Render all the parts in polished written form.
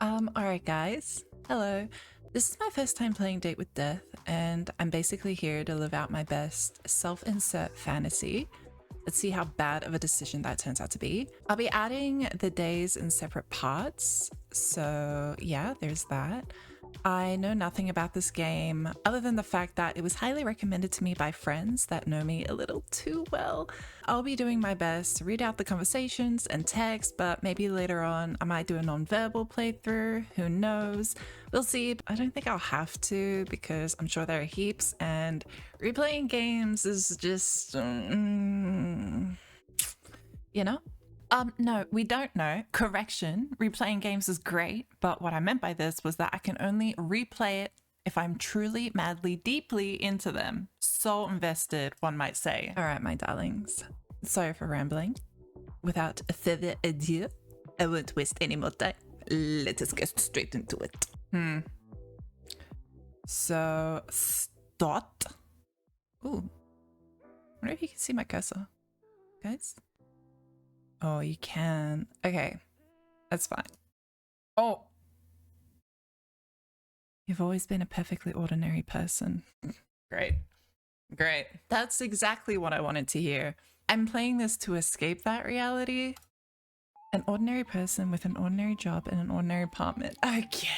Alright guys, hello. This is my first time playing Date with Death, and I'm basically here to live out my best self-insert fantasy. Let's see how bad of a decision that turns out to be. I'll be adding the days in separate parts, so yeah, there's that. I know nothing about this game other than the fact that it was highly recommended to me by friends that know me a little too well. I'll be doing my best to read out the conversations and text, but maybe later on I might do a non-verbal playthrough, who knows. We'll see. I don't think I'll have to because I'm sure there are heaps, and replaying games is just, you know? No, we don't know. Correction, replaying games is great, but what I meant by this was that I can only replay it if I'm truly, madly, deeply into them. So invested, one might say. All right, my darlings. Sorry for rambling. Without further ado, I won't waste any more time. Let us get straight into it. So, start. Ooh. I wonder if you can see my cursor. Guys? Oh, you can. Okay, that's fine. Oh! You've always been a perfectly ordinary person. Great. Great. That's exactly what I wanted to hear. I'm playing this to escape that reality. An ordinary person with an ordinary job in an ordinary apartment. Okay.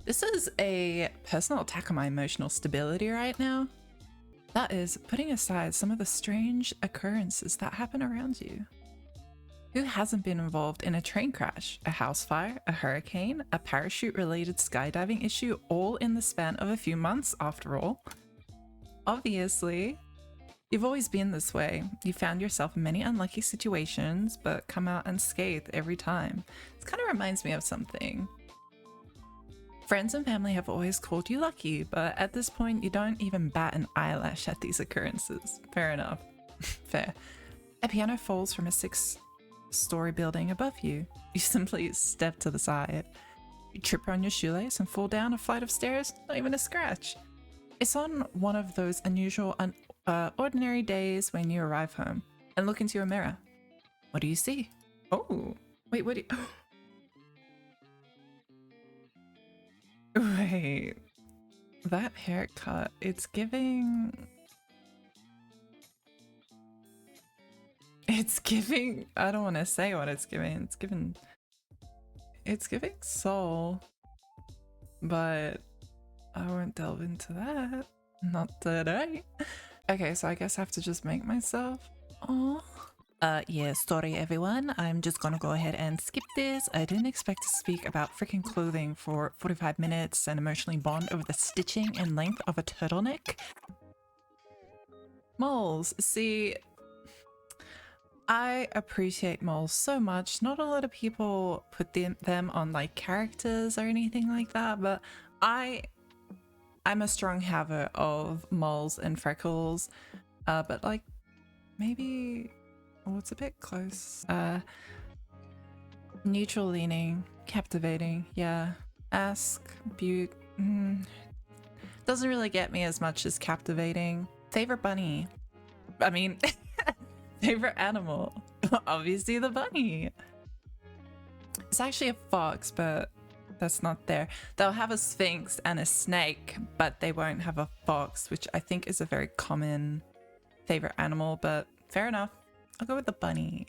This is a personal attack on my emotional stability right now. That is putting aside some of the strange occurrences that happen around you. Who hasn't been involved in a train crash, a house fire, a hurricane, a parachute-related skydiving issue, all in the span of a few months, after all? Obviously. You've always been this way. You found yourself in many unlucky situations, but come out unscathed every time. This kind of reminds me of something. Friends and family have always called you lucky, but at this point you don't even bat an eyelash at these occurrences. Fair enough. Fair. A piano falls from a 6-story building above you. You simply step to the side. You trip on your shoelace and fall down a flight of stairs, not even a scratch. It's on one of those unusual, ordinary days when you arrive home and look into your mirror. What do you see? Oh, wait, what do you... Wait, that haircut, it's giving, I don't want to say what it's giving. It's giving soul, but I won't delve into that. Not today. Okay, so I guess I have to just make myself. Oh. Yeah, sorry everyone. I'm just gonna go ahead and skip this. I didn't expect to speak about freaking clothing for 45 minutes and emotionally bond over the stitching and length of a turtleneck. Moles. See, I appreciate moles so much. Not a lot of people put them on like characters or anything like that, but I'm a strong haver of moles and freckles. But like maybe... Oh, it's a bit close. Neutral leaning, captivating, yeah. Ask, butte, doesn't really get me as much as captivating. Favorite bunny? I mean, favorite animal? Obviously the bunny. It's actually a fox, but that's not there. They'll have a sphinx and a snake, but they won't have a fox, which I think is a very common favorite animal, but fair enough. I'll go with the bunny.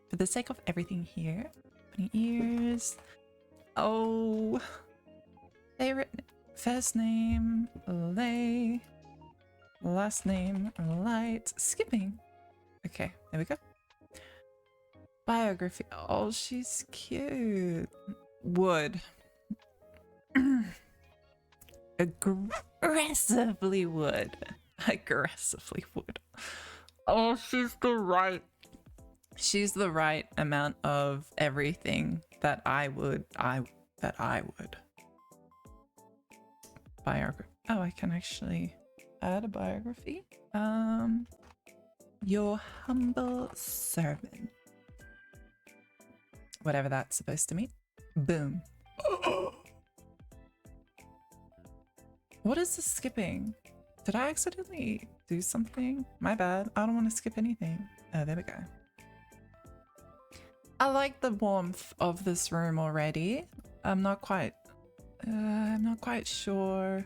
For the sake of everything here. Bunny ears. Oh. Favorite. First name. Lay. Last name. Light. Skipping. Okay, there we go. Biography. Oh, she's cute. Wood. Aggressively wood. Aggressively wood. Oh, she's the right amount of everything that I would. Biography. Oh, I can actually add a biography. Your humble servant. Whatever that's supposed to mean. Boom. What is the skipping? Did I accidentally do something? My bad. I don't want to skip anything. Oh, there we go. I like the warmth of this room already. I'm not quite sure.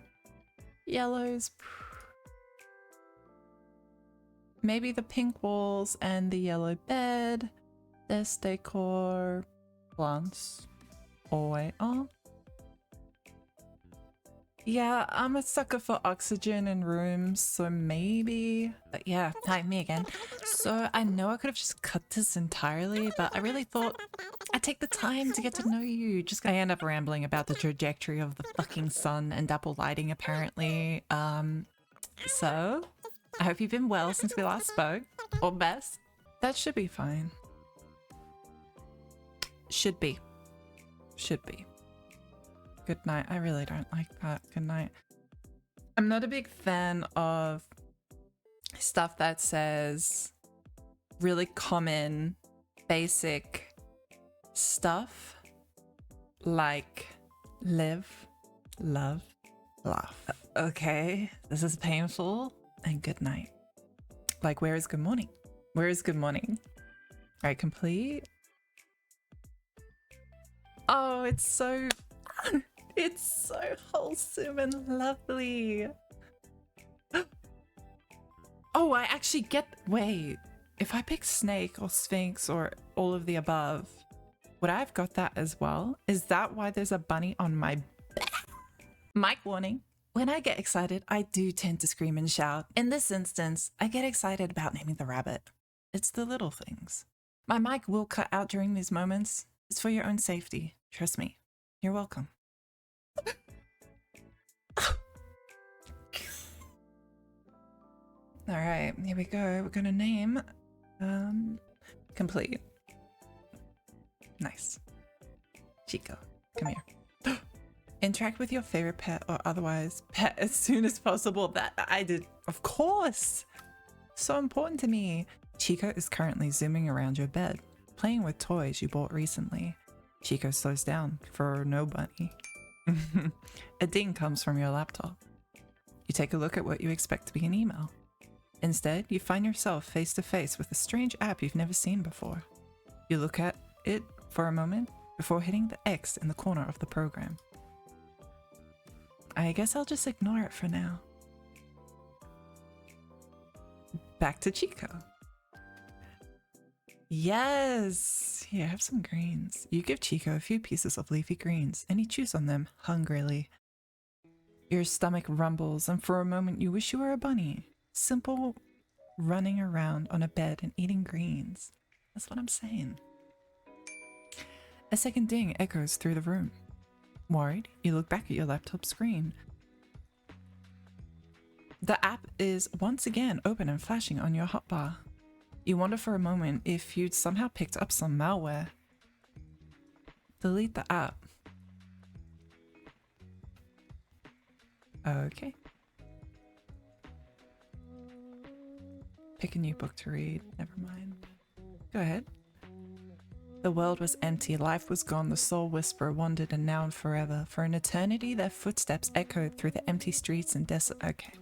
Yellows. Maybe the pink walls and the yellow bed. This decor. Plants. Oh wait, oh. Yeah, I'm a sucker for oxygen in rooms, so maybe. But yeah, hi, me again. So I know I could have just cut this entirely, but I really thought I'd take the time to get to know you. I end up rambling about the trajectory of the fucking sun and dapple lighting apparently. So I hope you've been well since we last spoke. Or best. That should be fine. Should be. Should be. Good night. I really don't like that. Good night. I'm not a big fan of stuff that says really common, basic stuff like live, love, laugh. Okay, this is painful. And good night. Like, where is good morning? Where is good morning? All right, complete. Oh, it's so... It's so wholesome and lovely. Oh, I actually get... Wait, if I pick snake or sphinx or all of the above, would I have got that as well? Is that why there's a bunny on my... Mic warning. When I get excited, I do tend to scream and shout. In this instance, I get excited about naming the rabbit. It's the little things. My mic will cut out during these moments. It's for your own safety. Trust me. You're welcome. All right, here we go. We're gonna name complete. Nice. Chico, come here. Interact with your favorite pet or otherwise pet as soon as possible. That I did, of course. So important to me. Chico is currently zooming around your bed, playing with toys you bought recently. Chico slows down for no bunny. A ding comes from your laptop. You take a look at what you expect to be an email. Instead, you find yourself face to face with a strange app you've never seen before. You look at it for a moment before hitting the X in the corner of the program. I guess I'll just ignore it for now. Back to Chico. Yes! Here, have some greens. You give Chico a few pieces of leafy greens, and he chews on them hungrily. Your stomach rumbles, and for a moment you wish you were a bunny. Simple running around on a bed and eating greens. That's what I'm saying. A second ding echoes through the room. Worried, you look back at your laptop screen. The app is once again open and flashing on your hotbar. You wonder for a moment if you'd somehow picked up some malware. Delete the app. Okay. Pick a new book to read. Never mind. Go ahead. The world was empty, life was gone, the soul whisperer wandered and now and forever. For an eternity, their footsteps echoed through the empty streets and desolate... Okay.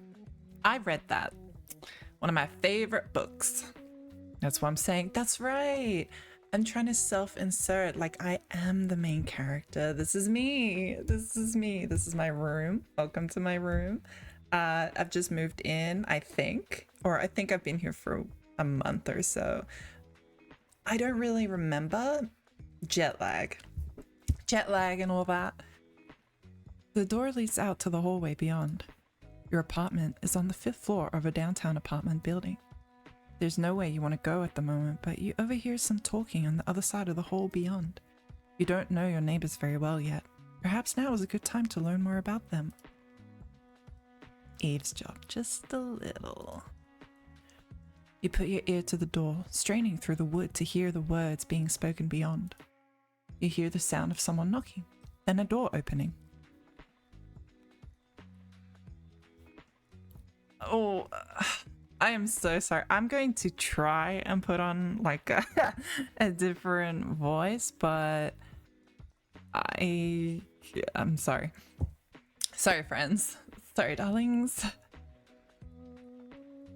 I read that. One of my favorite books. That's what I'm saying. That's right. I'm trying to self-insert like I am the main character. This is me. This is me. This is my room. Welcome to my room. I've just moved in, I think. Or I think I've been here for a month or so. I don't really remember jet lag and all that. The door leads out to the hallway beyond. Your apartment is on the 5th floor of a downtown apartment building. There's nowhere you want to go at the moment, but you overhear some talking on the other side of the hall beyond. You don't know your neighbors very well yet. Perhaps now is a good time to learn more about them. Eavesdrop just a little. You put your ear to the door, straining through the wood to hear the words being spoken beyond. You hear the sound of someone knocking, then a door opening. Oh, I am so sorry. I'm going to try and put on like a different voice, but I'm sorry. Sorry, friends. Sorry, darlings.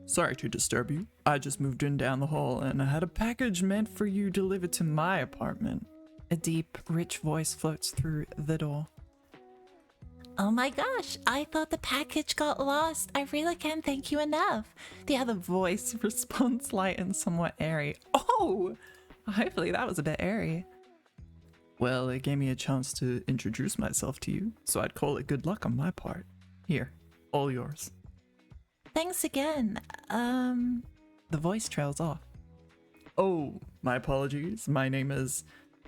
Sorry to disturb you. I just moved in down the hall and I had a package meant for you delivered to my apartment. A deep, rich voice floats through the door. Oh my gosh, I thought the package got lost. I really can't thank you enough. The other voice responds light and somewhat airy. Oh! Hopefully that was a bit airy. Well, it gave me a chance to introduce myself to you, so I'd call it good luck on my part. Here, all yours. Thanks again. The voice trails off. Oh, my apologies. My name is...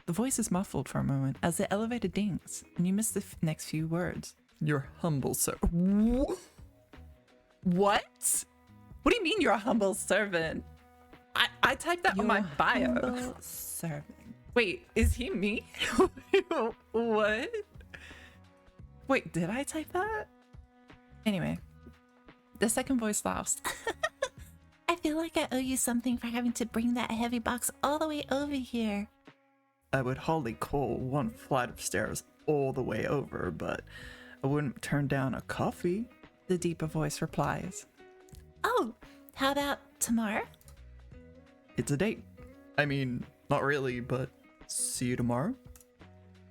The voice is muffled for a moment as the elevator dings, and you miss the next few words. Your humble sir. What? What do you mean you're a humble servant? I typed that on my bio. Humble servant. Wait, is he me? What? Wait, did I type that? Anyway, the second voice laughs. I feel like I owe you something for having to bring that heavy box all the way over here. I would hardly call one flight of stairs all the way over, but I wouldn't turn down a coffee. The deeper voice replies. Oh, how about tomorrow? It's a date. I mean, not really, but see you tomorrow.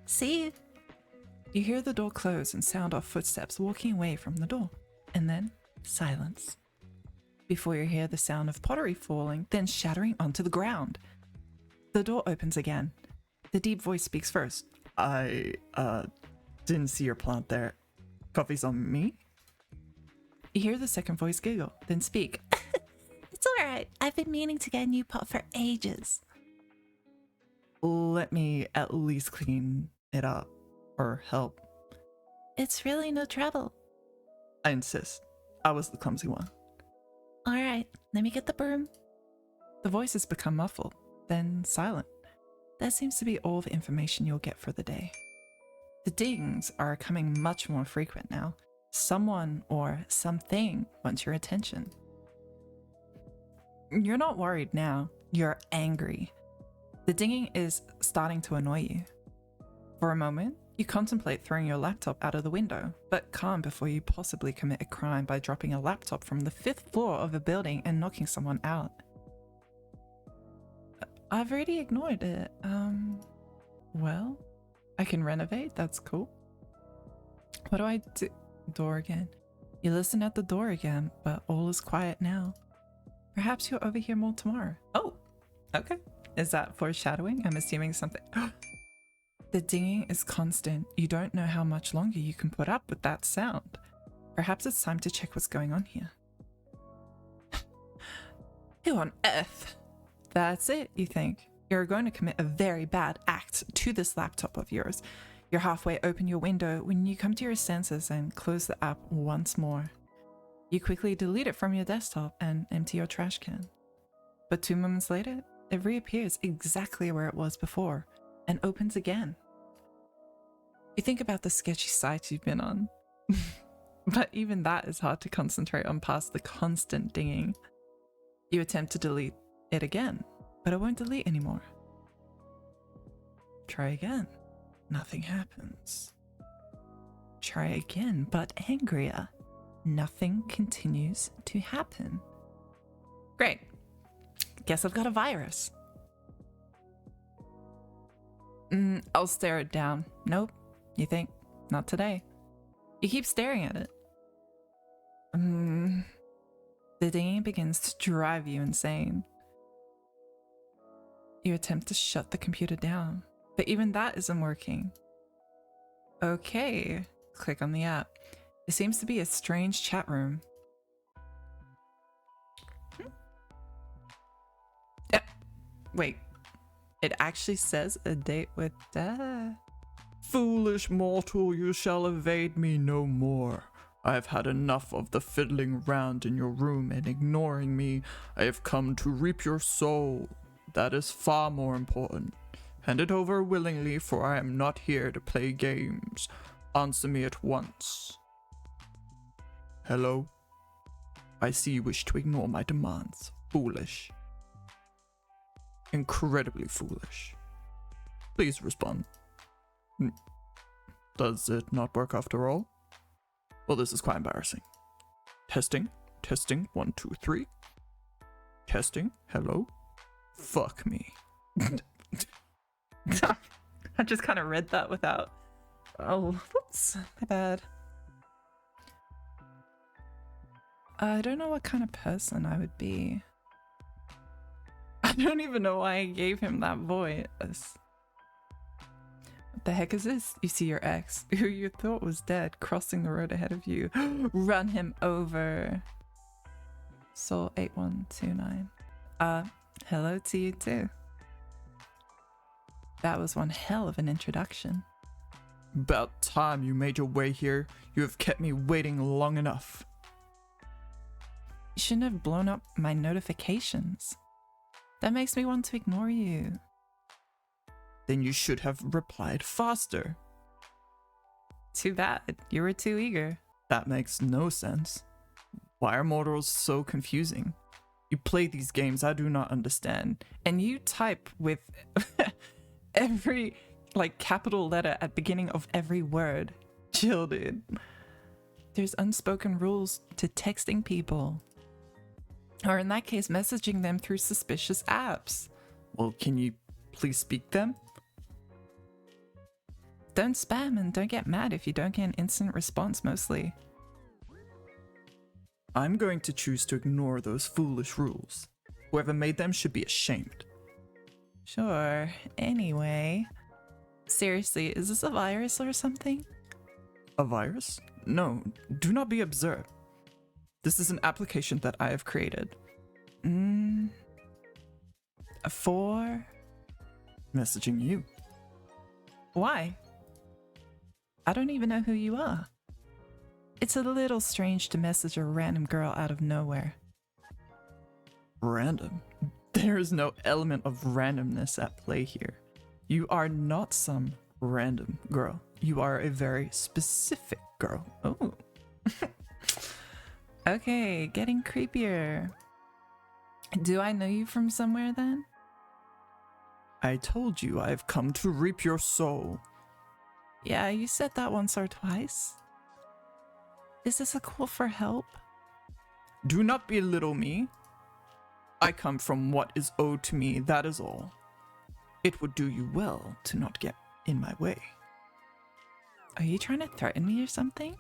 See you. You hear the door close and sound of footsteps walking away from the door, and then silence. Before you hear the sound of pottery falling, then shattering onto the ground. The door opens again. The deep voice speaks first. I, didn't see your plant there. Coffee's on me? You hear the second voice giggle, then speak. It's alright. I've been meaning to get a new pot for ages. Let me at least clean it up. Or help. It's really no trouble. I insist. I was the clumsy one. Alright, let me get the broom. The voices become muffled, then silent. That seems to be all the information you'll get for the day. The dings are becoming much more frequent now. Someone or something wants your attention. You're not worried now. You're angry. The dinging is starting to annoy you. For a moment, you contemplate throwing your laptop out of the window, but calm before you possibly commit a crime by dropping a laptop from the 5th floor of a building and knocking someone out. I've already ignored it. Well, I can renovate, that's cool. What do I do? Door again. You listen at the door again, but all is quiet now. Perhaps you'll overhear more tomorrow. Oh, okay. Is that foreshadowing? I'm assuming something. The dinging is constant. You don't know how much longer you can put up with that sound. Perhaps it's time to check what's going on here. Who on earth? That's it, you think. You're going to commit a very bad act to this laptop of yours. You're halfway open your window when you come to your senses and close the app once more. You quickly delete it from your desktop and empty your trash can. But 2 moments later, it reappears exactly where it was before and opens again. You think about the sketchy sites you've been on, but even that is hard to concentrate on past the constant dinging. You attempt to delete it again, but it won't delete anymore. Try again. Nothing happens. Try again, but angrier. Nothing continues to happen. Great. Guess I've got a virus. I'll stare it down. Nope. You think? Not today. You keep staring at it. The dinging begins to drive you insane. You attempt to shut the computer down, but even that isn't working. Okay, click on the app. It seems to be a strange chat room. Wait, it actually says a date with death. Foolish mortal, you shall evade me no more. I have had enough of the fiddling round in your room and ignoring me. I have come to reap your soul. That is far more important. Hand it over willingly, for I am not here to play games. Answer me at once. Hello? I see you wish to ignore my demands. Foolish. Incredibly foolish. Please respond. Does it not work after all? Well, this is quite embarrassing. Testing. Testing, 1, 2, 3. Testing, hello? Fuck me. I just kind of read that without. Oh, whoops, my bad. I don't know what kind of person I would be. I don't even know why I gave him that voice. What the heck is this? You see your ex, who you thought was dead, crossing the road ahead of you. Run him over. Soul 8129. Hello to you too. That was one hell of an introduction. About time you made your way here. You have kept me waiting long enough. You shouldn't have blown up my notifications. That makes me want to ignore you. Then you should have replied faster. Too bad. You were too eager. That makes no sense. Why are mortals so confusing? You play these games I do not understand. And you type with every, capital letter at beginning of every word. Chill, dude. There's unspoken rules to texting people. Or in that case, messaging them through suspicious apps. Well, can you please speak them? Don't spam and don't get mad if you don't get an instant response mostly. I'm going to choose to ignore those foolish rules. Whoever made them should be ashamed. Sure. Anyway. Seriously, is this a virus or something? A virus? No, do not be absurd. This is an application that I have created. For? Messaging you. Why? I don't even know who you are. It's a little strange to message a random girl out of nowhere. Random? There is no element of randomness at play here. You are not some random girl. You are a very specific girl. Oh. Okay, getting creepier. Do I know you from somewhere then? I told you I have come to reap your soul. Yeah, you said that once or twice. Is this a call for help? Do not belittle me. I come from what is owed to me, that is all. It would do you well to not get in my way. Are you trying to threaten me or something?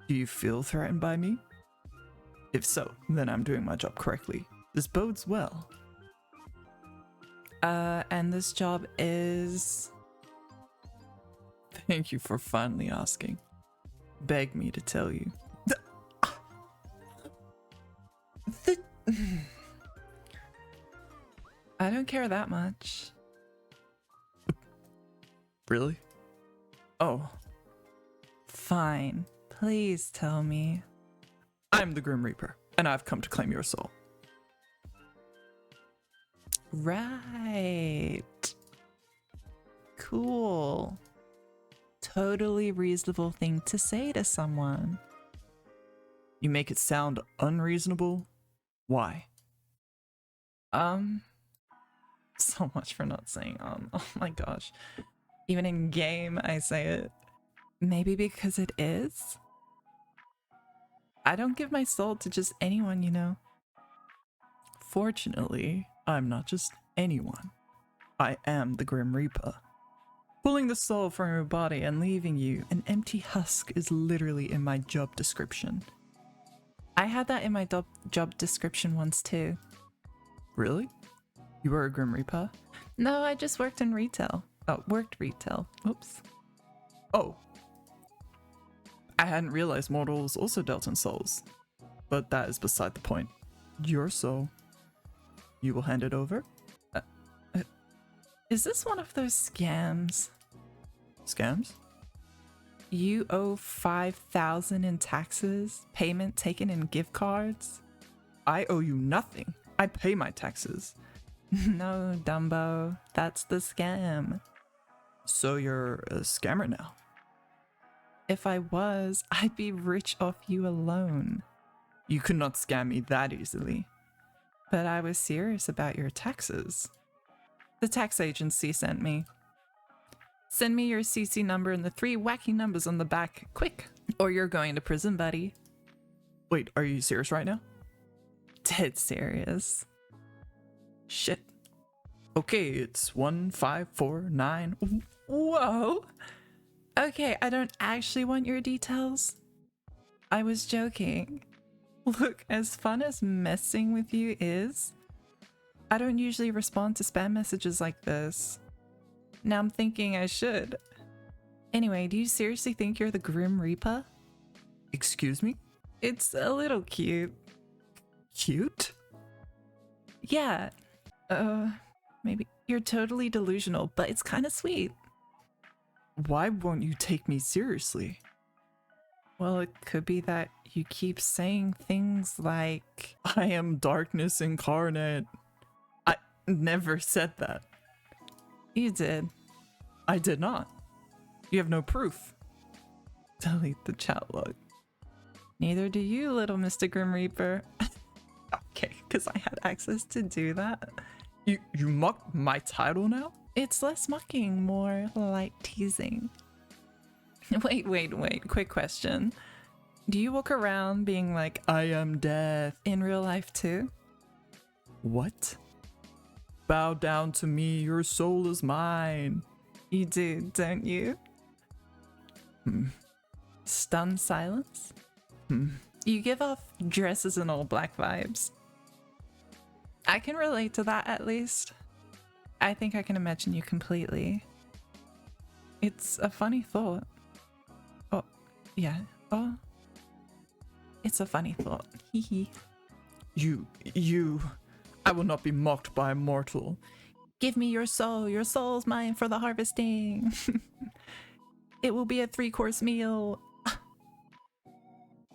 Do you feel threatened by me? If so, then I'm doing my job correctly. This bodes well. And this job is... Thank you for finally asking. Beg me to tell you. I don't care that much. Really? Oh. Fine. Please tell me. I'm the Grim Reaper, and I've come to claim your soul. Right. Cool. Totally reasonable thing to say to someone. You make it sound unreasonable? Why? So much for not saying oh my gosh. Even in game I say it. Maybe because it is? I don't give my soul to just anyone, you know. Fortunately, I'm not just anyone. I am the Grim Reaper. Pulling the soul from your body and leaving you an empty husk is literally in my job description. I had that in my job description once too. Really? You were a Grim Reaper? No, I just worked in retail. Oh, worked retail. Oops. Oh. I hadn't realized mortals also dealt in souls. But that is beside the point. Your soul. You will hand it over? Is this one of those scams? Scams? You owe $5,000 in taxes, payment taken in gift cards? I owe you nothing. I pay my taxes. No, Dumbo. That's the scam. So you're a scammer now? If I was, I'd be rich off you alone. You could not scam me that easily. But I was serious about your taxes. The tax agency sent me. Send me your CC number and the 3 wacky numbers on the back, quick, or you're going to prison, buddy. Wait, are you serious right now? Dead serious. Shit. Okay, it's 1549. Whoa. Okay, I don't actually want your details. I was joking. Look, as fun as messing with you is, I don't usually respond to spam messages like this. Now I'm thinking I should. Anyway, do you seriously think you're the Grim Reaper? Excuse me? It's a little cute. Cute? Yeah. Maybe you're totally delusional, but it's kind of sweet. Why won't you take me seriously? Well, it could be that you keep saying things like, I am darkness incarnate. I never said that. you did. I did not. You have no proof. Delete the chat log. Neither do you, little Mr. Grim Reaper. Okay, because I had access to do that. You mocked my title now? It's less mocking, more light teasing. Wait. Quick question. Do you walk around being like, I am death. in real life too? What? Bow down to me, your soul is mine. You do, don't you? Stunned silence? You give off dresses in all black vibes. I can relate to that at least. I think I can imagine you completely. It's a funny thought. Oh, yeah. Oh. It's a funny thought. Hee hee. You. I will not be mocked by a mortal. Give me your soul. Your soul's mine for the harvesting. It will be a 3-course meal.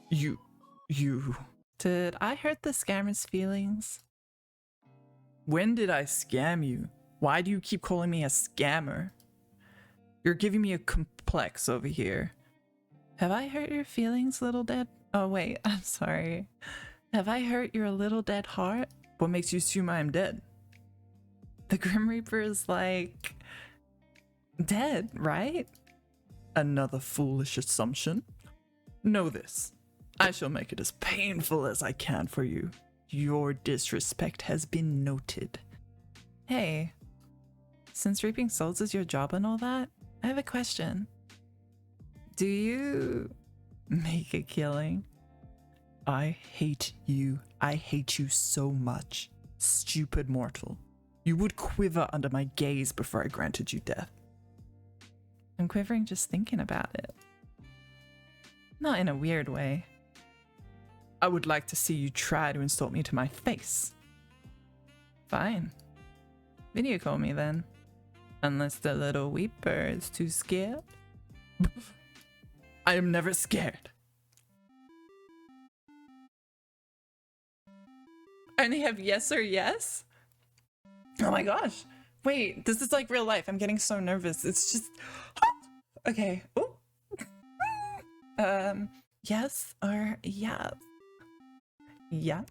You. Did I hurt the scammer's feelings? When did I scam you? Why do you keep calling me a scammer? You're giving me a complex over here. Have I hurt your feelings, little dead? Oh, wait, I'm sorry. Have I hurt your little dead heart? What makes you assume I am dead? The Grim Reaper is like dead, right? Another foolish assumption. Know this. I shall make it as painful as I can for you. Your disrespect has been noted. Hey, since reaping souls is your job and all that, I have a question. Do you make a killing? I hate you. I hate you so much. Stupid mortal. You would quiver under my gaze before I granted you death. I'm quivering just thinking about it. Not in a weird way. I would like to see you try to insult me to my face. Fine. Video call me then. Unless the little weeper is too scared. I am never scared. I only have yes or yes? Oh my gosh. Wait, this is like real life. I'm getting so nervous. It's just... Okay. Ooh. Yes or yeah? Yeah.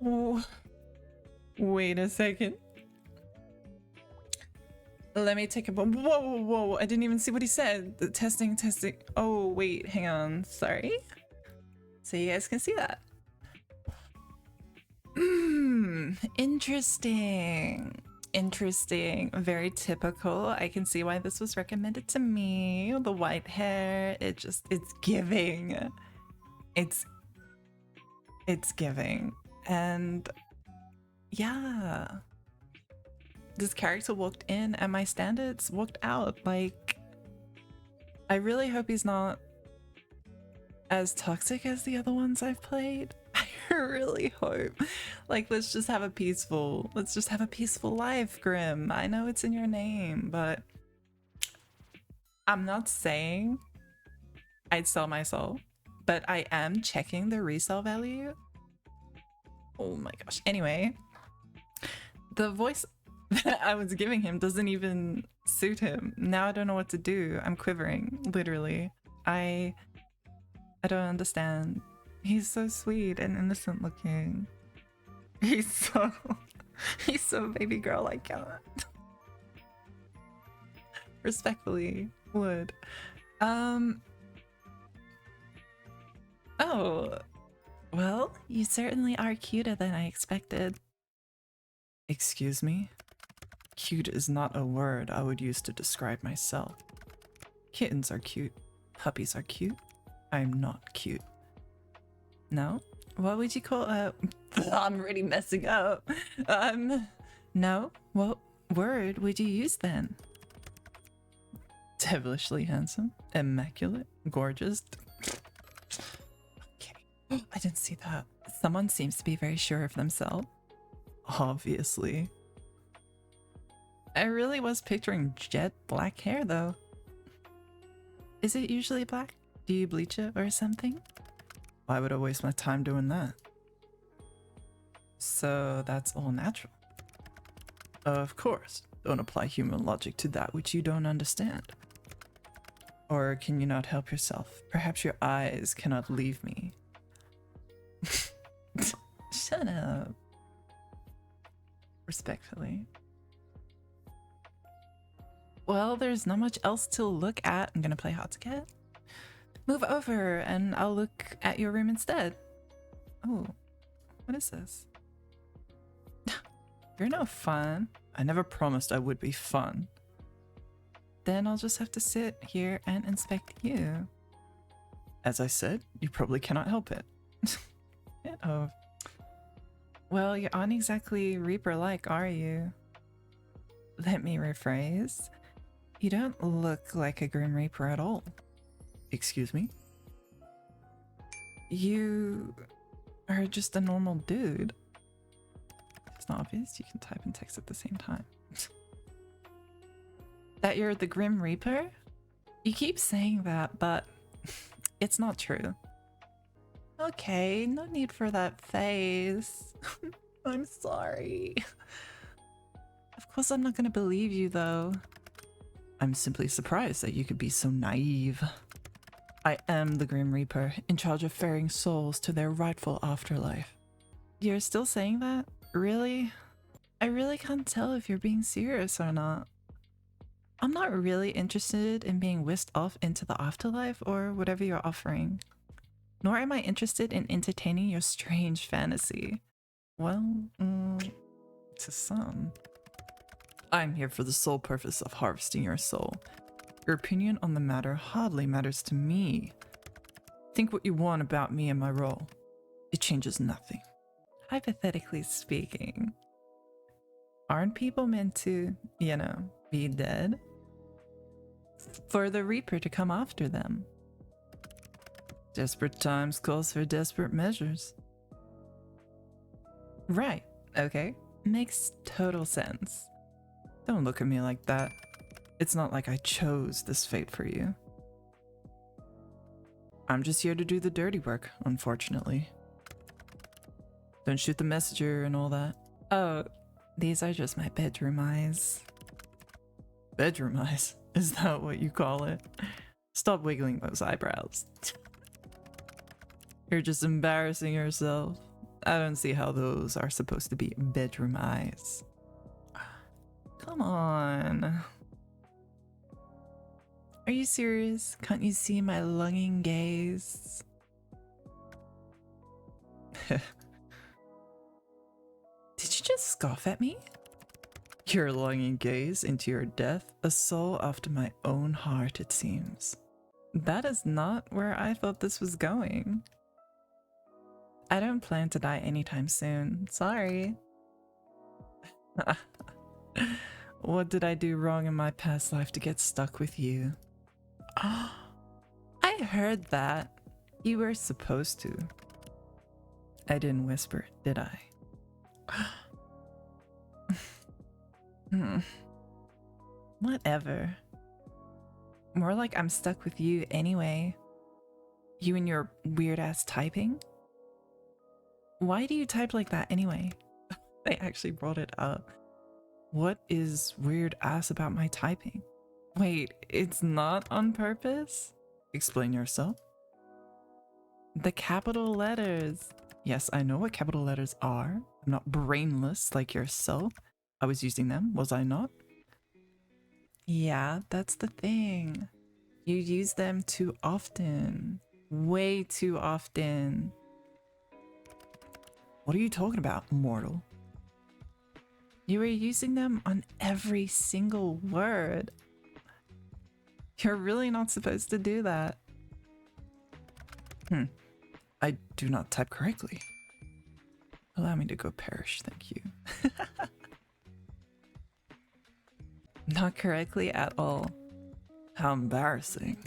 Oh, wait a second. Let me take a... Whoa. I didn't even see what he said. The testing. Oh, wait. Hang on. Sorry. So you guys can see that. Interesting. Very typical. I can see why this was recommended to me. The white hair. It's giving. It's giving. And yeah. This character walked in and my standards walked out. Like, I really hope he's not as toxic as the other ones I've played. I really hope. Like, let's just have a peaceful life, Grim. I know it's in your name, but I'm not saying I'd sell my soul, but I am checking the resale value. Oh my gosh. Anyway, the voice that I was giving him doesn't even suit him. Now I don't know what to do. I'm quivering, literally. I don't understand. He's so sweet and innocent looking. He's so baby girl, I can't. Respectfully, would. Oh, well, you certainly are cuter than I expected. Excuse me? Cute is not a word I would use to describe myself. Kittens are cute. Puppies are cute. I'm not cute. No? What would you call I'm already messing up. No? What word would you use then? Devilishly handsome, immaculate, gorgeous. Okay. I didn't see that. Someone seems to be very sure of themselves. Obviously. I really was picturing jet black hair though. Is it usually black? Do you bleach it or something? Why would I waste my time doing that? So that's all natural. Of course. Don't apply human logic to that which you don't understand. Or can you not help yourself? Perhaps your eyes cannot leave me. Shut up. Respectfully. Well, there's not much else to look at. I'm gonna play hard to get. Move over and I'll look at your room instead. Oh, what is this? You're no fun. I never promised I would be fun. Then I'll just have to sit here and inspect you. As I said, you probably cannot help it. Oh. Well, you aren't exactly Reaper-like, are you? Let me rephrase. You don't look like a Grim Reaper at all. Excuse me? You are just a normal dude. It's not obvious. You can type and text at the same time. That you're the Grim Reaper? You keep saying that, but it's not true. Okay, no need for that face. I'm sorry. Of course I'm not gonna believe you though. I'm simply surprised that you could be so naive. I am the Grim Reaper, in charge of ferrying souls to their rightful afterlife. You're still saying that? Really? I really can't tell if you're being serious or not. I'm not really interested in being whisked off into the afterlife or whatever you're offering. Nor am I interested in entertaining your strange fantasy. Well, to some. I'm here for the sole purpose of harvesting your soul. Your opinion on the matter hardly matters to me. Think what you want about me and my role. It changes nothing. Hypothetically speaking, aren't people meant to, you know, be dead? For the Reaper to come after them. Desperate times calls for desperate measures. Right, okay. Makes total sense. Don't look at me like that. It's not like I chose this fate for you. I'm just here to do the dirty work, unfortunately. Don't shoot the messenger and all that. Oh, these are just my bedroom eyes. Bedroom eyes? Is that what you call it? Stop wiggling those eyebrows. You're just embarrassing yourself. I don't see how those are supposed to be bedroom eyes. Come on. Are you serious? Can't you see my longing gaze? Did you just scoff at me? Your longing gaze into your death, a soul after my own heart, it seems. That is not where I thought this was going. I don't plan to die anytime soon. Sorry. What did I do wrong in my past life to get stuck with you? I heard that. You were supposed to. I didn't whisper, did I? Whatever. More like I'm stuck with you anyway. You and your weird ass typing. Why do you type like that anyway? They actually brought it up. What is weird ass about my typing? Wait, it's not on purpose? Explain yourself. The capital letters. Yes, I know what capital letters are. I'm not brainless like yourself. I was using them, was I not? Yeah, that's the thing. You use them too often. Way too often. What are you talking about, mortal? You were using them on every single word. You're really not supposed to do that. I do not type correctly. Allow me to go perish, thank you. Not correctly at all. How embarrassing.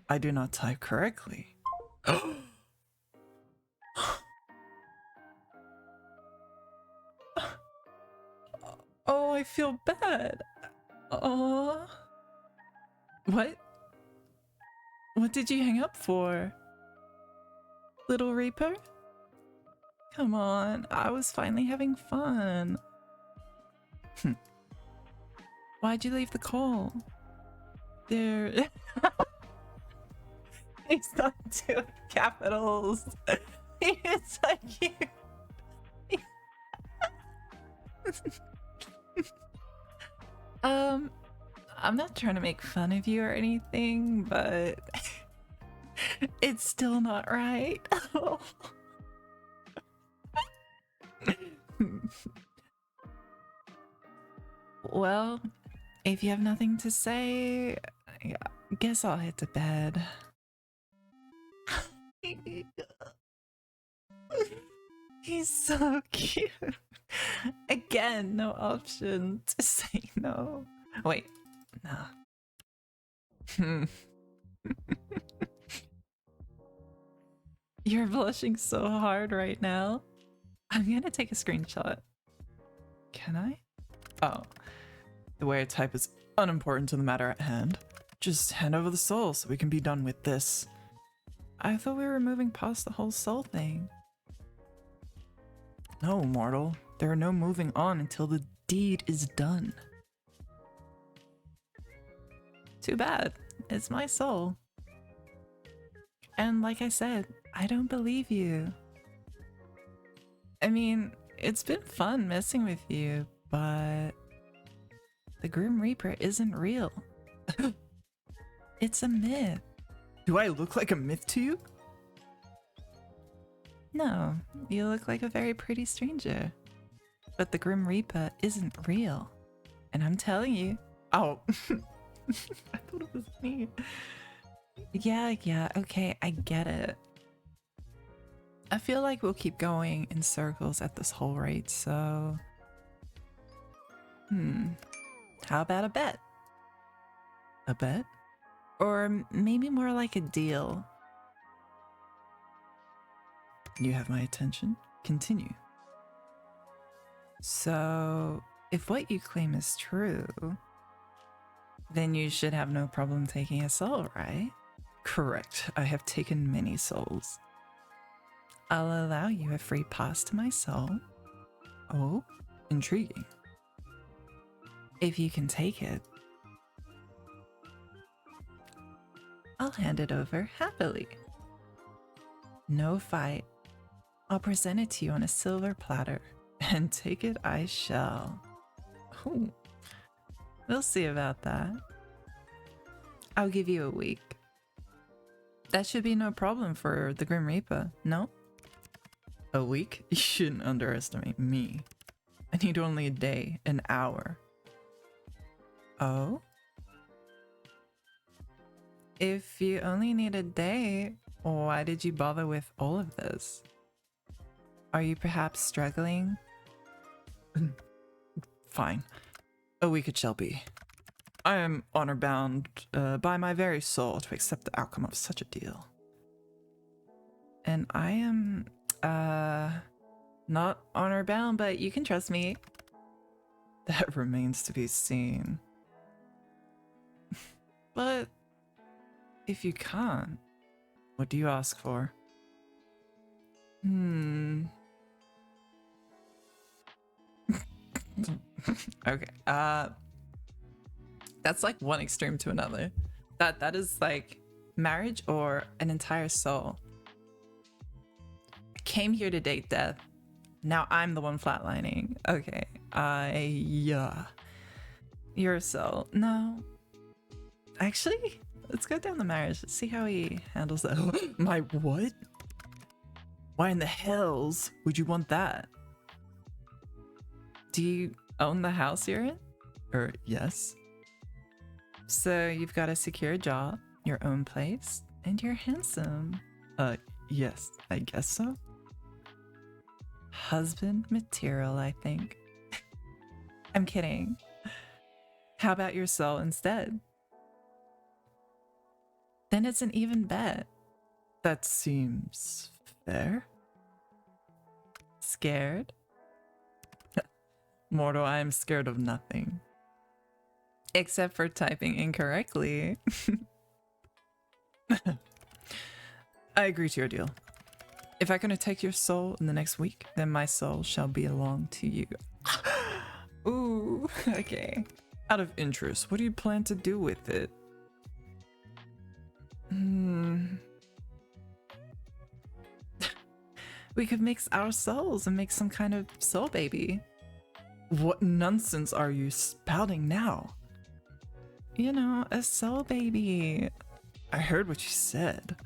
I do not type correctly. Oh, I feel bad. Oh. What? What did you hang up for? Little Reaper? Come on, I was finally having fun. Why'd you leave the call? There. He's not doing capitals. It's so cute. I'm not trying to make fun of you or anything, but it's still not right. Well, if you have nothing to say, yeah, guess I'll head to bed. He's so cute. Again, no option to say no. Wait, no. You're blushing so hard right now. I'm gonna take a screenshot. Can I? Oh, the way I type is unimportant to the matter at hand. Just hand over the soul so we can be done with this. I thought we were moving past the whole soul thing. No, mortal. There are no moving on until the deed is done. Too bad. It's my soul. And like I said, I don't believe you. I mean, it's been fun messing with you, but the Grim Reaper isn't real. It's a myth. Do I look like a myth to you? No, you look like a very pretty stranger. But the Grim Reaper isn't real. And I'm telling you. Oh. I thought it was me. Yeah, okay, I get it. I feel like we'll keep going in circles at this whole rate, so... How about a bet? A bet? Or maybe more like a deal. You have my attention. Continue. So, if what you claim is true, then you should have no problem taking a soul, right? Correct. I have taken many souls. I'll allow you a free pass to my soul. Oh, intriguing. If you can take it, I'll hand it over happily. No fight. I'll present it to you on a silver platter, and take it I shall. Ooh. We'll see about that. I'll give you a week. That should be no problem for the Grim Reaper, no? A week? You shouldn't underestimate me. I need only a day, an hour. Oh? If you only need a day, why did you bother with all of this? Are you perhaps struggling? Fine. A week it shall be. I am honor-bound by my very soul to accept the outcome of such a deal. And I am, not honor-bound, but you can trust me. That remains to be seen. But if you can't, what do you ask for? Okay, that's like one extreme to another. That is like marriage or an entire soul. I came here to date death. Now I'm the one flatlining. Okay, yeah. Your soul. No. Actually, let's go down the marriage. Let's see how he handles that. My what? Why in the hells would you want that? Do you own the house you're in? Yes. So you've got a secure job, your own place, and you're handsome. Yes, I guess so. Husband material, I think. I'm kidding. How about your soul instead? Then it's an even bet. That seems fair. Scared? Mortal, I am scared of nothing. Except for typing incorrectly. I agree to your deal. If I can take your soul in the next week, then my soul shall belong to you. Ooh, okay. Out of interest, what do you plan to do with it? We could mix our souls and make some kind of soul baby. What nonsense are you spouting now? You know, a soul baby. I heard what you said.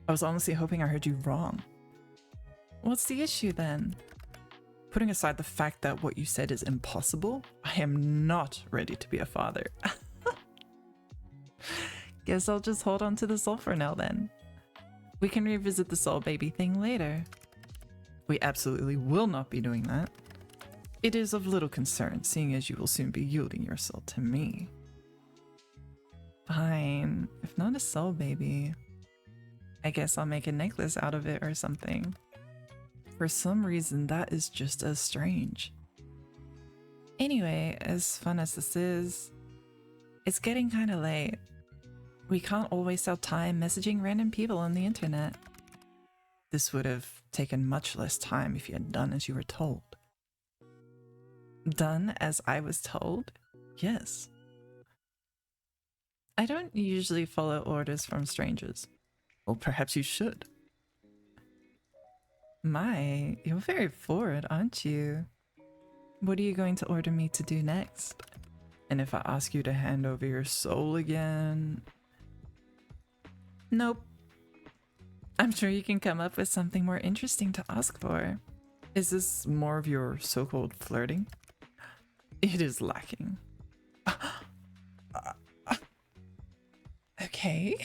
I was honestly hoping I heard you wrong. What's the issue then? Putting aside the fact that what you said is impossible, I am not ready to be a father. Guess I'll just hold on to the soul for now then. We can revisit the soul baby thing later. We absolutely will not be doing that. It is of little concern, seeing as you will soon be yielding your soul to me. Fine. If not a soul baby, I guess I'll make a necklace out of it or something. For some reason, that is just as strange. Anyway, as fun as this is, it's getting kind of late. We can't all waste our time messaging random people on the internet. This would have taken much less time if you had done as you were told. Done as I was told? Yes. I don't usually follow orders from strangers. Well, perhaps you should. My, you're very forward, aren't you? What are you going to order me to do next? And if I ask you to hand over your soul again? Nope. I'm sure you can come up with something more interesting to ask for. Is this more of your so-called flirting? It is lacking. Okay.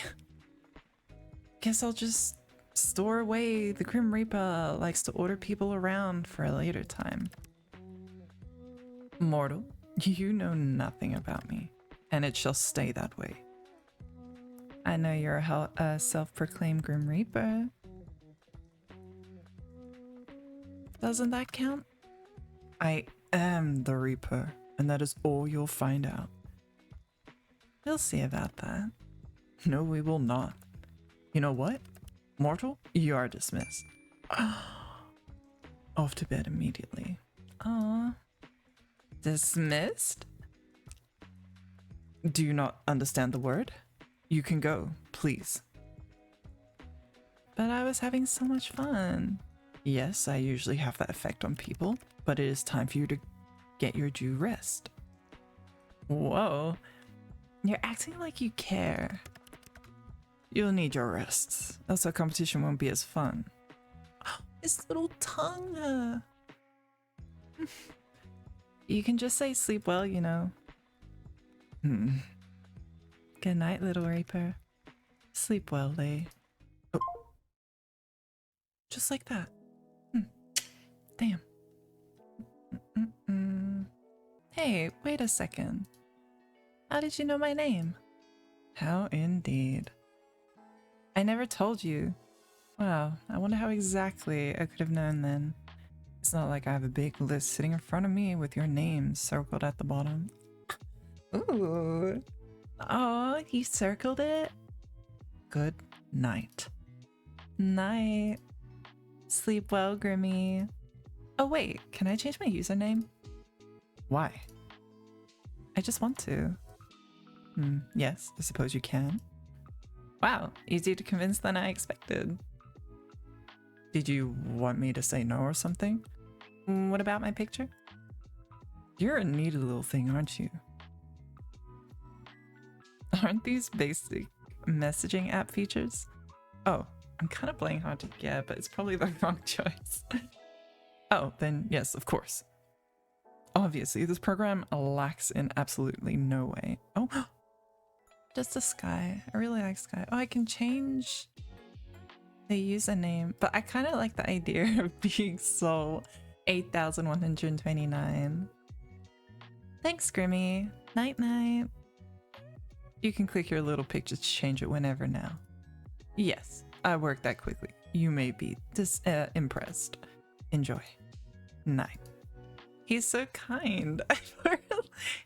Guess I'll just store away. The Grim Reaper likes to order people around for a later time. Mortal, you know nothing about me, and it shall stay that way. I know you're a self-proclaimed Grim Reaper. Doesn't that count? I am the Reaper, and that is all you'll find out. We'll see about that. No, we will not. You know what? Mortal, you are dismissed. Off to bed immediately. Aw. Dismissed? Do you not understand the word? You can go, please. But I was having so much fun. Yes, I usually have that effect on people, but it is time for you to get your due rest. Whoa. You're acting like you care. You'll need your rest, else our competition won't be as fun. His little tongue. You can just say sleep well, you know. Good night, little Reaper. Sleep well, Lee. Oh. Just like that. Damn. Hey, wait a second. How did you know my name? How indeed. I never told you. Wow, I wonder how exactly I could have known then. It's not like I have a big list sitting in front of me with your name circled at the bottom. Ooh. Oh, you circled it? Good night. Night. Sleep well, Grimmy. Oh wait, can I change my username? Why? I just want to. Yes, I suppose you can. Wow, easier to convince than I expected. Did you want me to say no or something? What about my picture? You're a needy little thing, aren't you? Aren't these basic messaging app features? Oh, I'm kind of playing hard to get, but it's probably the wrong choice. Oh, then yes, of course. Obviously, this program lacks in absolutely no way. Oh, just a Sky. I really like Sky. Oh, I can change the username, but I kind of like the idea of being Soul 8129. Thanks, Grimmy. Night night. You can click your little picture to change it whenever now. Yes, I worked that quickly. You may be impressed. Enjoy. Night. He's so kind.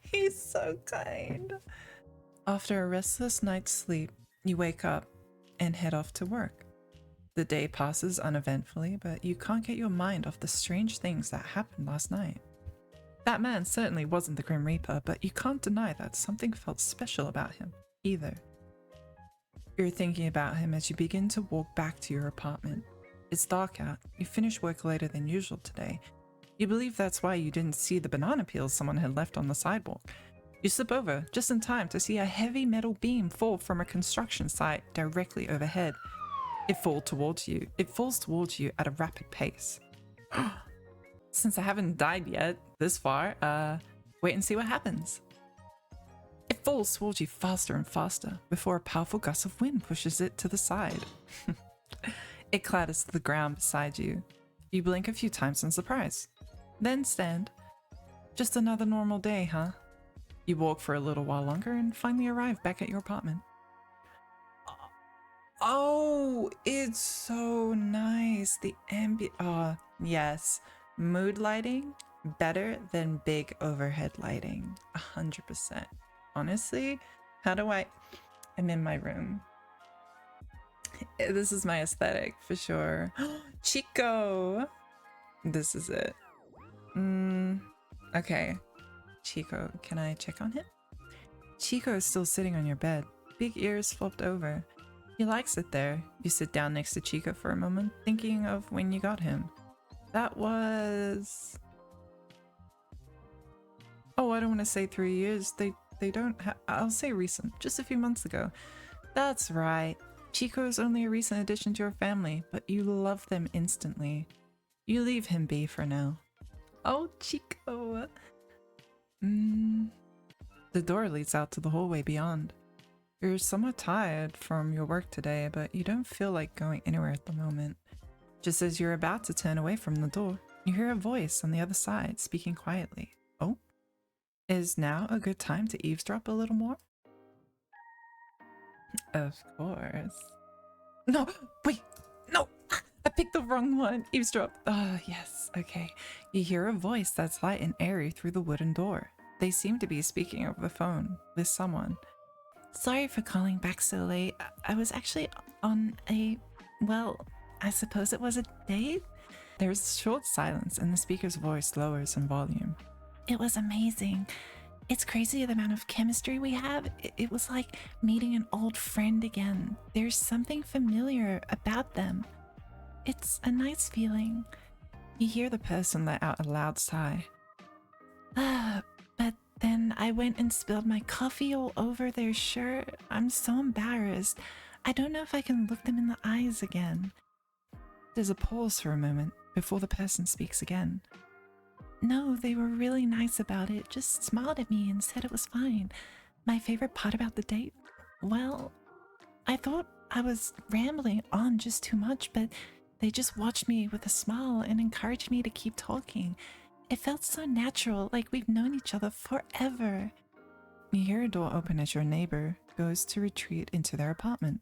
He's so kind. After a restless night's sleep, you wake up and head off to work. The day passes uneventfully, but you can't get your mind off the strange things that happened last night. That man certainly wasn't the Grim Reaper, but you can't deny that something felt special about him, either. You're thinking about him as you begin to walk back to your apartment. It's dark out. You finish work later than usual today. You believe that's why you didn't see the banana peels someone had left on the sidewalk. You slip over just in time to see a heavy metal beam fall from a construction site directly overhead. It falls towards you at a rapid pace. Since I haven't died yet this far, wait and see what happens. It falls towards you faster and faster before a powerful gust of wind pushes it to the side. It clatters to the ground beside you. You blink a few times in surprise, then stand. Just another normal day, huh? You walk for a little while longer and finally arrive back at your apartment. Oh, it's so nice. The yes. Mood lighting, better than big overhead lighting. 100%. Honestly, I'm in my room. This is my aesthetic for sure. Chico! This is it. Okay. Chico, can I check on him? Chico is still sitting on your bed, big ears flopped over. He likes it there. You sit down next to Chico for a moment, thinking of when you got him. That was... Oh, I don't want to say 3 years. They don't I'll say recent, just a few months ago. That's right. Chico is only a recent addition to your family, but you love them instantly. You leave him be for now. Oh, Chico. The door leads out to the hallway beyond. You're somewhat tired from your work today, but you don't feel like going anywhere at the moment. Just as you're about to turn away from the door, you hear a voice on the other side speaking quietly. Oh? Is now a good time to eavesdrop a little more? Of course. No! Wait! No! I picked the wrong one! Eavesdrop! Ah, yes. Okay. You hear a voice that's light and airy through the wooden door. They seem to be speaking over the phone with someone. Sorry for calling back so late. I was actually on a... well, I suppose it was a date? There's a short silence and the speaker's voice lowers in volume. It was amazing. It's crazy the amount of chemistry we have. It was like meeting an old friend again. There's something familiar about them. It's a nice feeling. You hear the person let out a loud sigh. But then I went and spilled my coffee all over their shirt. I'm so embarrassed. I don't know if I can look them in the eyes again. There's a pause for a moment before the person speaks again. No, they were really nice about it, just smiled at me and said it was fine. My favorite part about the date? Well, I thought I was rambling on just too much, but they just watched me with a smile and encouraged me to keep talking. It felt so natural, like we've known each other forever. You hear a door open as your neighbor goes to retreat into their apartment.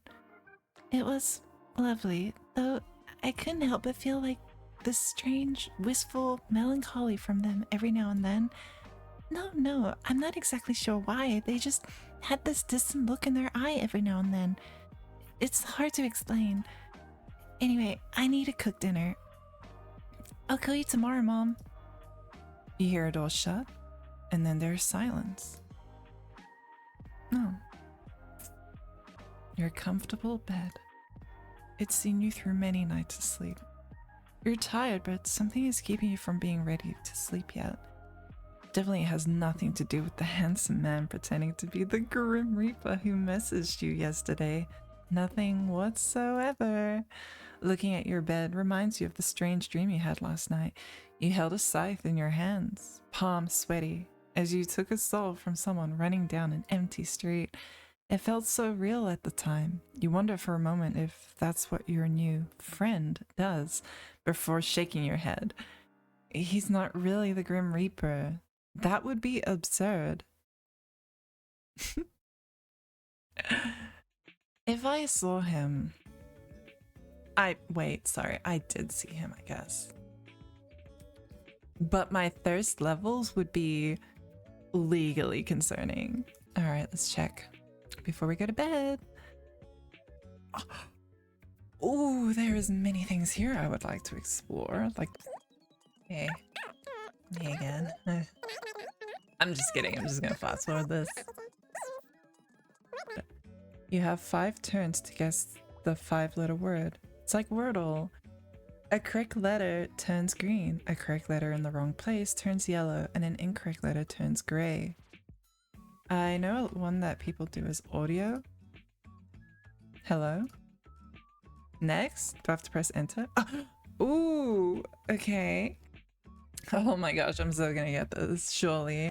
It was lovely, though I couldn't help but feel like this strange, wistful melancholy from them every now and then. No, I'm not exactly sure why. They just had this distant look in their eye every now and then. It's hard to explain. Anyway, I need to cook dinner. I'll call you tomorrow, Mom. You hear a door shut, and then there's silence. No. Your comfortable bed. It's seen you through many nights of sleep. You're tired, but something is keeping you from being ready to sleep yet. Definitely has nothing to do with the handsome man pretending to be the Grim Reaper who messaged you yesterday. Nothing whatsoever. Looking at your bed reminds you of the strange dream you had last night. You held a scythe in your hands, palms sweaty, as you took a soul from someone running down an empty street. It felt so real at the time. You wonder for a moment if that's what your new friend does, before shaking your head. He's not really the Grim Reaper. That would be absurd. If I saw him... Wait, sorry, I did see him, I guess. But my thirst levels would be legally concerning. Alright, let's check before we go to bed. Oh, there's many things here I would like to explore. Like, hey, me again. I'm just kidding, I'm just gonna fast forward this. You have 5 turns to guess the 5-letter word. It's like Wordle. A correct letter turns green, a correct letter in the wrong place turns yellow, and an incorrect letter turns gray. I know one that people do is audio. Hello? Next? Do I have to press enter? Oh, ooh, okay. Oh my gosh, I'm so gonna get this, surely.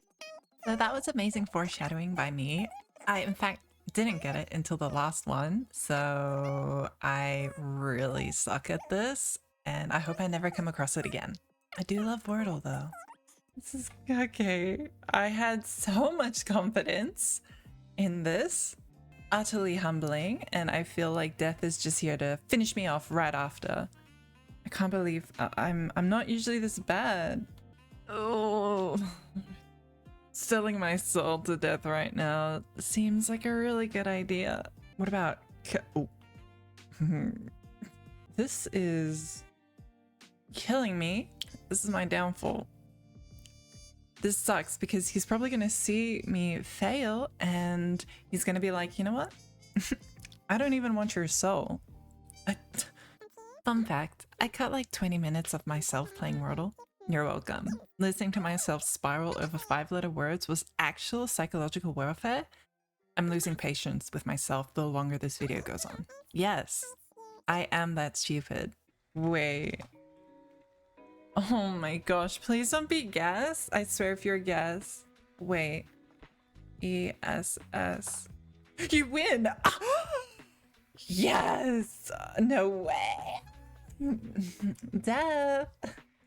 So that was amazing foreshadowing by me. I, in fact, didn't get it until the last one, so I really suck at this, and I hope I never come across it again. I do love Wordle though. This is okay. I had so much confidence in this. Utterly humbling, and I feel like death is just here to finish me off right after. I can't believe I'm not usually this bad. Oh. Selling my soul to death right now seems like a really good idea. What about... Oh. This is killing me. This is my downfall. This sucks because he's probably going to see me fail and he's going to be like, you know what? I don't even want your soul. Fun fact, I cut like 20 minutes of myself playing Wordle. You're welcome. Listening to myself spiral over 5-letter words was actual psychological warfare. I'm losing patience with myself the longer this video goes on. Yes, I am that stupid. Wait. Oh my gosh, please don't be gas. I swear if you're gas. Wait. ESS. You win! Yes! No way! Death!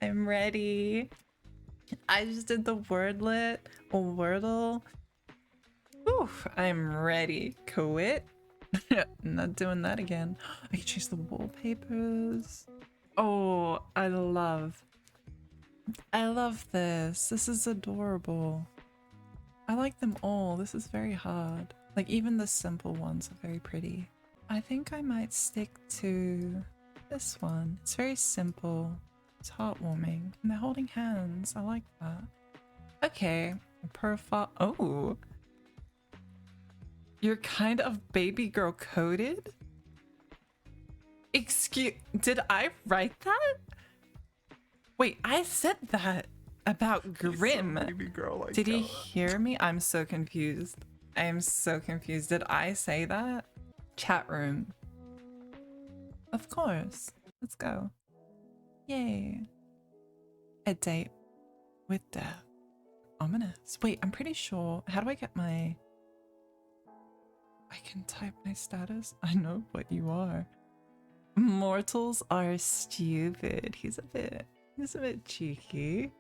I'm ready. I just did the wordlet or Wordle. Whew, I'm ready. Quit. Not doing that again. I can change the wallpapers. Oh, I love this. This is adorable. I like them all. This is very hard. Like even the simple ones are very pretty. I think I might stick to this one. It's very simple. It's heartwarming. And they're holding hands. I like that. Okay. Profile. Oh. You're kind of baby girl coded? Excuse. Did I write that? Wait, I said that about Grim. Baby girl like Did he hear me? I'm so confused. I am so confused. Did I say that? Chat room. Of course. Let's go. Yay. A date with death. Ominous. Wait, I'm pretty sure. How do I get my... I can type my status. I know what you are. Mortals are stupid. He's a bit cheeky.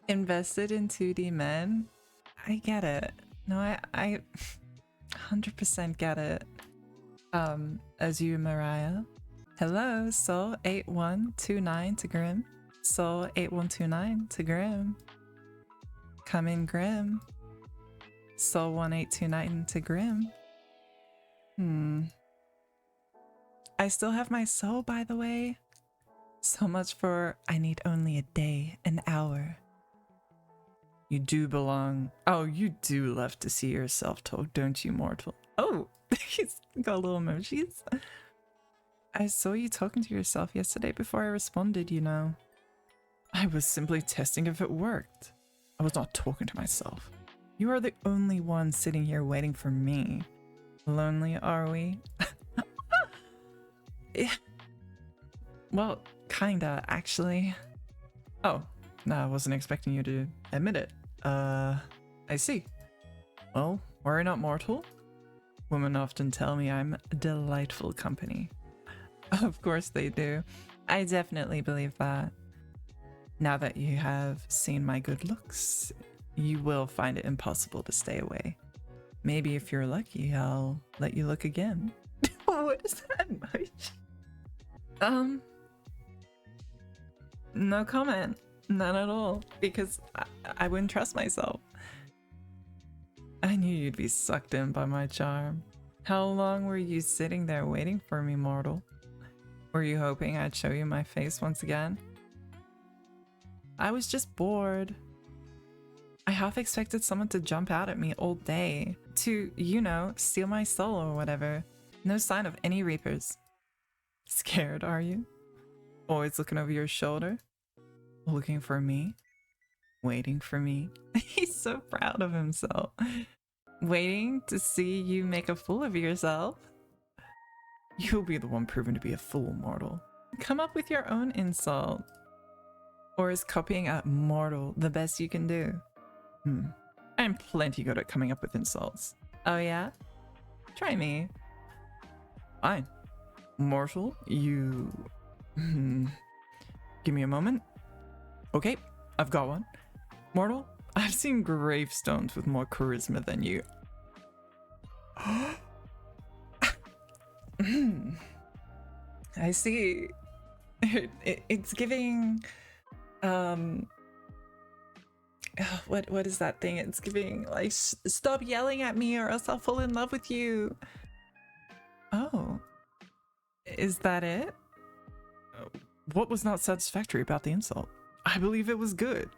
Invested in 2D men? I get it. No, I 100% get it. As you, Mariah. Hello, Soul 8129 to Grim. Soul 8129 to Grim. Come in, Grim. Soul 1829 to Grim. I still have my soul, by the way. So much for I need only a day, an hour. You do belong. Oh, you do love to see yourself talk, don't you, mortal? Oh, he's got little emojis. I saw you talking to yourself yesterday before I responded, you know. I was simply testing if it worked. I was not talking to myself. You are the only one sitting here waiting for me. Lonely, are we? Yeah. Well, kinda, actually. Oh, no, I wasn't expecting you to admit it. I see. Well, worry not, mortal. Women often tell me I'm delightful company. Of course they do. I definitely believe that. Now that you have seen my good looks, you will find it impossible to stay away. Maybe if you're lucky, I'll let you look again. What is that emoji? No comment. None at all. Because I wouldn't trust myself. I knew you'd be sucked in by my charm. How long were you sitting there waiting for me, mortal? Were you hoping I'd show you my face once again? I was just bored. I half expected someone to jump out at me all day. To, you know, steal my soul or whatever. No sign of any reapers. Scared, are you? Always looking over your shoulder? Looking for me? Waiting for me? He's so proud of himself. Waiting to see you make a fool of yourself? You'll be the one proven to be a fool, mortal. Come up with your own insult. Or is copying at mortal the best you can do? I'm plenty good at coming up with insults. Oh yeah? Try me. Fine. Mortal, you... Give me a moment. Okay, I've got one. Mortal, I've seen gravestones with more charisma than you. I see. It's giving... what is that thing? It's giving, like, stop yelling at me or else I'll fall in love with you. Oh. Is that it? What was not satisfactory about the insult? I believe it was good.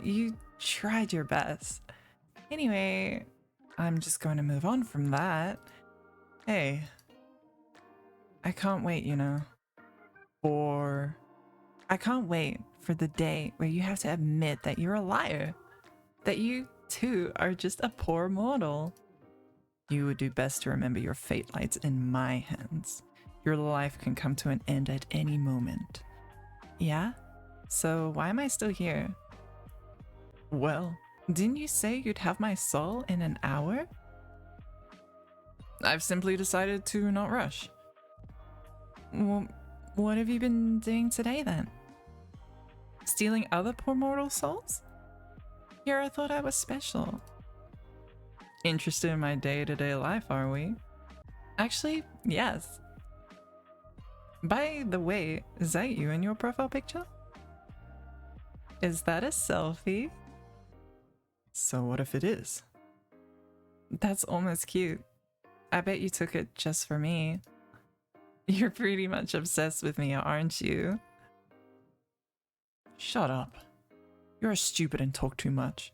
You tried your best. Anyway, I'm just going to move on from that. Hey. I can't wait, you know. I can't wait for the day where you have to admit that you're a liar. That you, too, are just a poor mortal. You would do best to remember your fate lies in my hands. Your life can come to an end at any moment. Yeah? So why am I still here? Well, didn't you say you'd have my soul in an hour? I've simply decided to not rush. Well, what have you been doing today then? Stealing other poor mortal souls? Here I thought I was special. Interested in my day-to-day life, are we? Actually, yes. By the way, is that you in your profile picture? Is that a selfie? So what if it is? That's almost cute. I bet you took it just for me. You're pretty much obsessed with me, aren't you? Shut up. You're stupid and talk too much.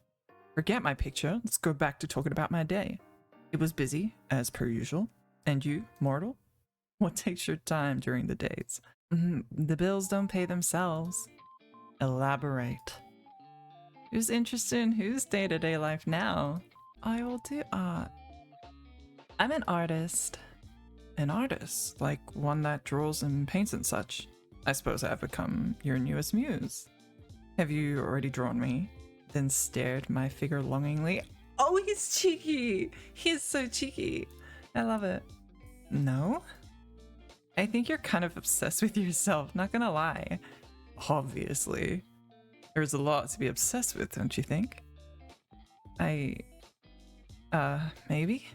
Forget my picture, let's go back to talking about my day. It was busy, as per usual. And you, mortal? What takes your time during the days? The bills don't pay themselves. Elaborate. Who's interested in whose day-to-day life now? I will do art. I'm an artist. An artist? Like one that draws and paints and such? I suppose I've become your newest muse. Have you already drawn me? Then stared my figure longingly. Oh, he's cheeky! He's so cheeky. I love it. No? I think you're kind of obsessed with yourself, not gonna lie. Obviously. There's a lot to be obsessed with, don't you think? Maybe?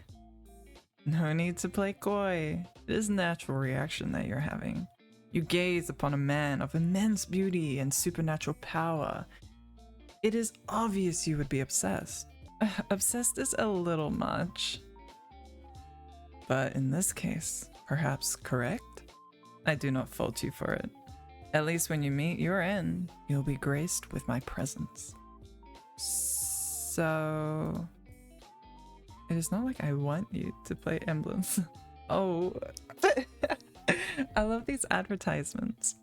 No need to play coy. It is a natural reaction that you're having. You gaze upon a man of immense beauty and supernatural power. It is obvious you would be obsessed. Obsessed is a little much. But in this case, perhaps correct? I do not fault you for it. At least when you meet your end, you'll be graced with my presence. So... It is not like I want you to play emblems. Oh... I love these advertisements.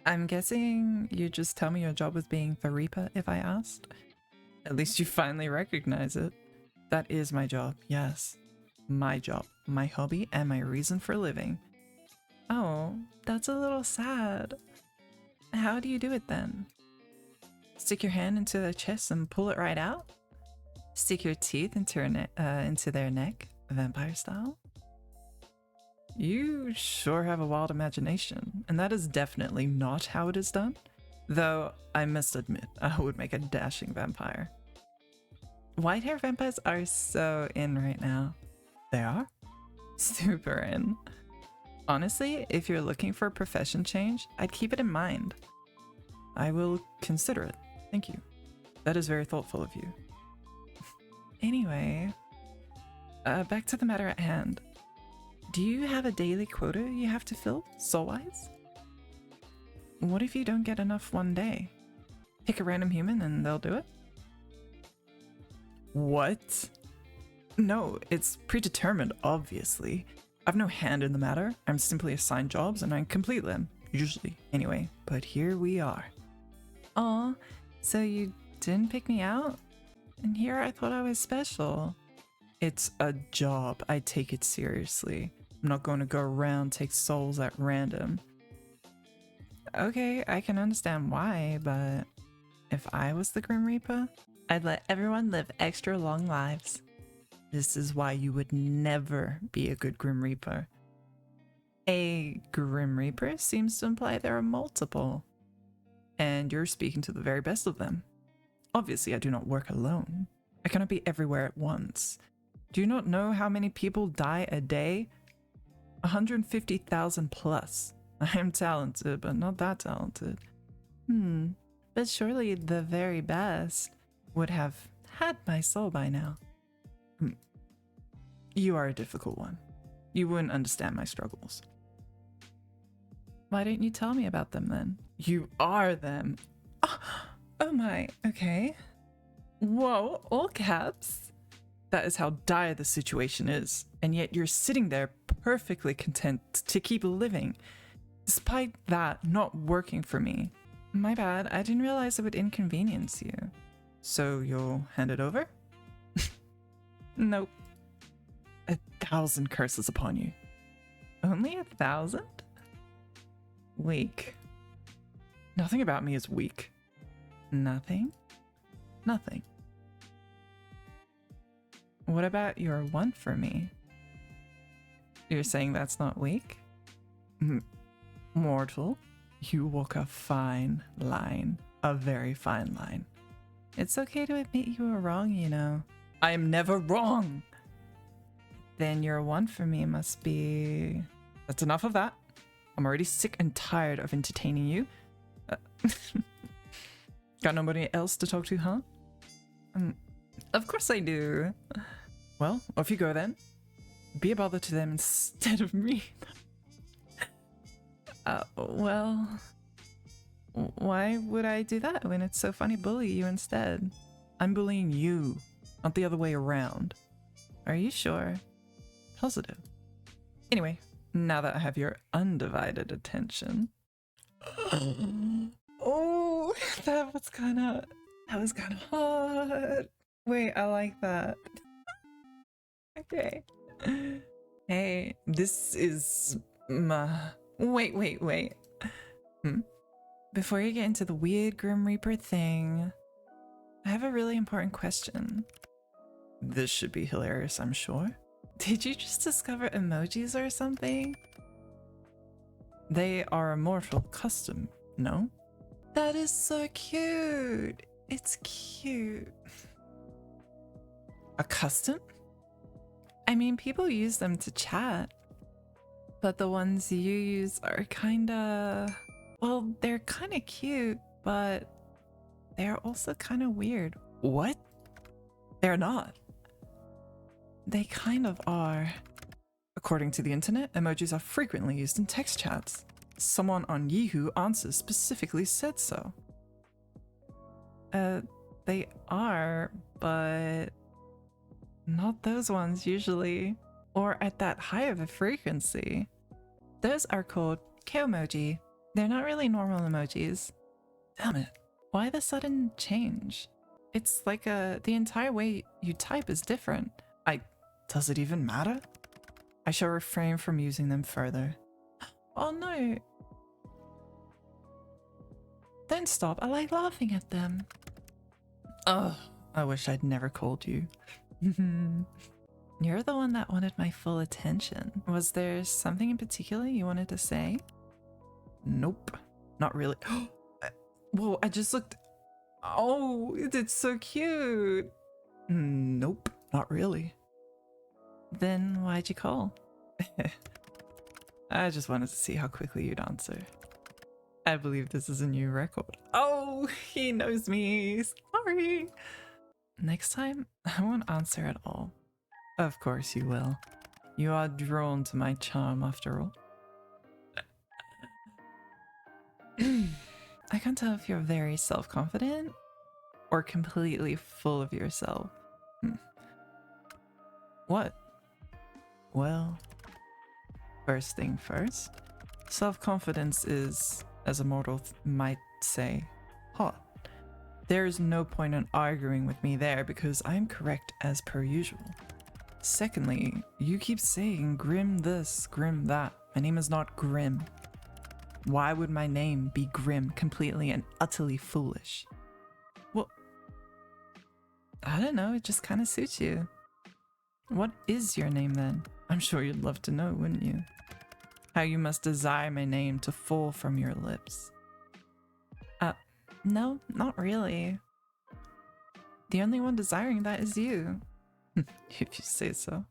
I'm guessing you just tell me your job was being the Reaper if I asked? At least you finally recognize it. That is my job, yes. My job, my hobby, and my reason for living. Oh, that's a little sad. How do you do it then? Stick your hand into their chest and pull it right out? Stick your teeth into their neck, vampire style? You sure have a wild imagination, and that is definitely not how it is done. Though, I must admit, I would make a dashing vampire. White hair vampires are so in right now. They are? Super in. Honestly, if you're looking for a profession change, I'd keep it in mind. I will consider it. Thank you. That is very thoughtful of you. Anyway, back to the matter at hand. Do you have a daily quota you have to fill, soul-wise? What if you don't get enough one day? Pick a random human and they'll do it? What? No, it's predetermined, obviously. I've no hand in the matter. I'm simply assigned jobs and I complete them, usually, anyway. But here we are. Aw, so you didn't pick me out? And here I thought I was special. It's a job. I take it seriously. I'm not going to go around take souls at random. Okay, I can understand why, but if I was the Grim Reaper, I'd let everyone live extra long lives. This is why you would never be a good Grim Reaper. A Grim Reaper seems to imply there are multiple, and you're speaking to the very best of them. Obviously, I do not work alone. I cannot be everywhere at once. Do you not know how many people die a day? 150,000 plus. I am talented, but not that talented. But surely the very best would have had my soul by now. You are a difficult one. You wouldn't understand my struggles. Why don't you tell me about them then? You are them. Oh my, okay. Whoa, all caps. That is how dire the situation is, and yet you're sitting there perfectly content to keep living, despite that not working for me. My bad, I didn't realize it would inconvenience you. So you'll hand it over? Nope. 1,000 curses upon you. Only 1,000? Weak. Nothing about me is weak. Nothing? Nothing. What about your want for me? You're saying that's not weak? Mortal, you walk a fine line. A very fine line. It's okay to admit you were wrong, you know. I am never wrong! Then your want for me must be... That's enough of that. I'm already sick and tired of entertaining you. Got nobody else to talk to, huh? Of course I do. Well, off you go then. Be a bother to them instead of me. Well... Why would I do that when it's so funny bully you instead? I'm bullying you, not the other way around. Are you sure? Positive. Anyway, now that I have your undivided attention... Oh, that was kind of hot. Wait, I like that. Okay. Hey, this is my... Wait. Before you get into the weird Grim Reaper thing, I have a really important question. This should be hilarious, I'm sure. Did you just discover emojis or something? They are immortal custom, no? That is so cute. It's cute. A custom? I mean, people use them to chat, but the ones you use are kinda... Well, they're kinda cute, but they're also kinda weird. What? They're not. They kind of are. According to the internet, emojis are frequently used in text chats. Someone on Yahoo Answers specifically said so. They are, but not those ones usually, or at that high of a frequency. Those are called K-emoji, They're not really normal emojis. Damn it. Why the sudden change? It's like the entire way you type is different. Does it even matter? I shall refrain from using them further. Oh no. Don't stop. I like laughing at them. Oh, I wish I'd never called you. You're the one that wanted my full attention. Was there something in particular you wanted to say? Nope. Not really. Whoa, I just looked. Oh, it's so cute. Nope, not really. Then why'd you call? I just wanted to see how quickly you'd answer. I believe this is a new record. Oh, he knows me. Sorry. Next time, I won't answer at all. Of course you will. You are drawn to my charm after all. I can't tell if you're very self-confident or completely full of yourself. What? Well, first thing first, self-confidence is, as a mortal might say, hot. There is no point in arguing with me there because I'm correct as per usual. Secondly, you keep saying Grim this, Grim that. My name is not Grim. Why would my name be Grim, completely and utterly foolish? Well, I don't know, it just kind of suits you. What is your name then? I'm sure you'd love to know, wouldn't you? How you must desire my name to fall from your lips. No, not really. The only one desiring that is you. If you say so.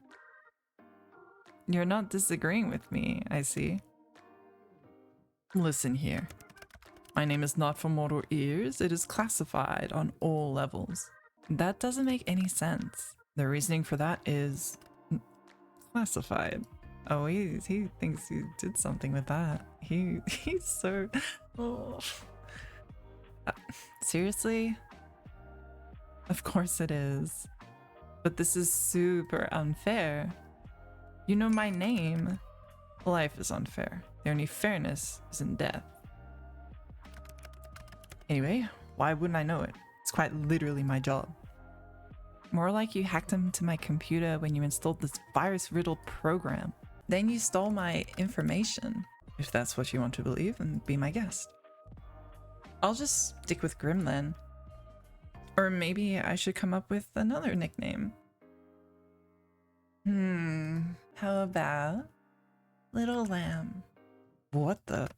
You're not disagreeing with me, I see. Listen here. My name is not for mortal ears, it is classified on all levels. That doesn't make any sense. The reasoning for that is classified. Oh, he thinks he did something with that. He's so... Oh. Seriously? Of course it is. But this is super unfair. You know my name. Life is unfair. The only fairness is in death. Anyway, why wouldn't I know it? It's quite literally my job. More like you hacked into my computer when you installed this virus-riddled program. Then you stole my information. If that's what you want to believe, then be my guest. I'll just stick with Grim then. Or maybe I should come up with another nickname. How about Little Lamb? What the?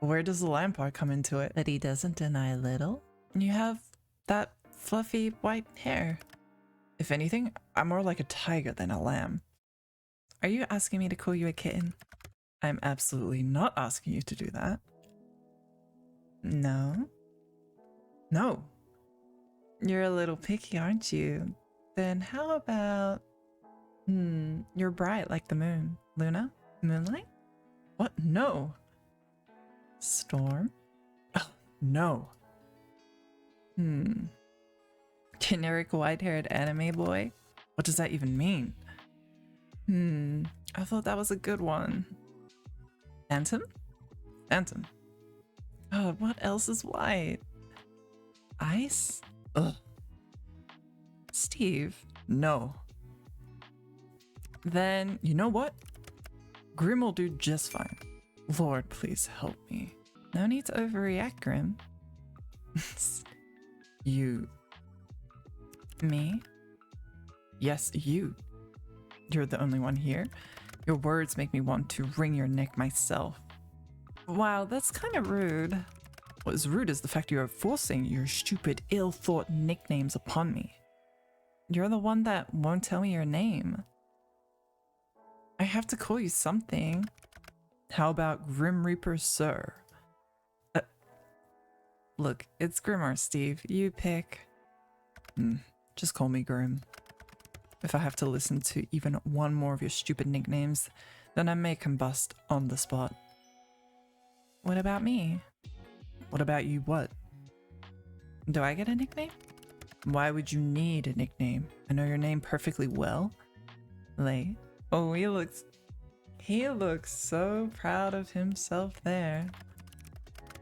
Where does the lamb part come into it? But he doesn't deny little. You have that fluffy white hair. If anything, I'm more like a tiger than a lamb. Are you asking me to call you a kitten? I'm absolutely not asking you to do that. No. No. You're a little picky, aren't you? Then how about... you're bright like the moon. Luna? Moonlight? What? No. Storm? Oh, no. Generic white-haired anime boy? What does that even mean? I thought that was a good one. Phantom? Phantom. God, what else is white? Ice? Ugh. Steve? No. Then, you know what? Grim will do just fine. Lord, please help me. No need to overreact, Grim. You. Me? Yes, you. You're the only one here. Your words make me want to wring your neck myself. Wow, that's kind of rude. What is rude is the fact you are forcing your stupid, ill-thought nicknames upon me. You're the one that won't tell me your name. I have to call you something. How about Grim Reaper Sir? Look, it's Grim or Steve. You pick. Just call me Grim. If I have to listen to even one more of your stupid nicknames, then I may combust on the spot. What about me? What about you what? Do I get a nickname? Why would you need a nickname? I know your name perfectly well. Lay. Oh, he looks so proud of himself there.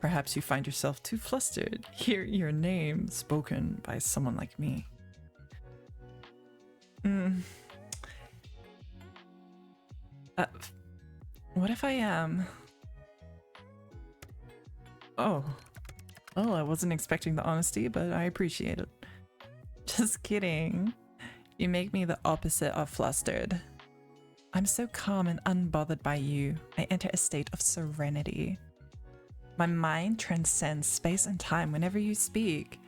Perhaps you find yourself too flustered. Hear your name spoken by someone like me. What if I am? Oh, well, I wasn't expecting the honesty, but I appreciate it. Just kidding. You make me the opposite of flustered. I'm so calm and unbothered by you. I enter a state of serenity. My mind transcends space and time whenever you speak.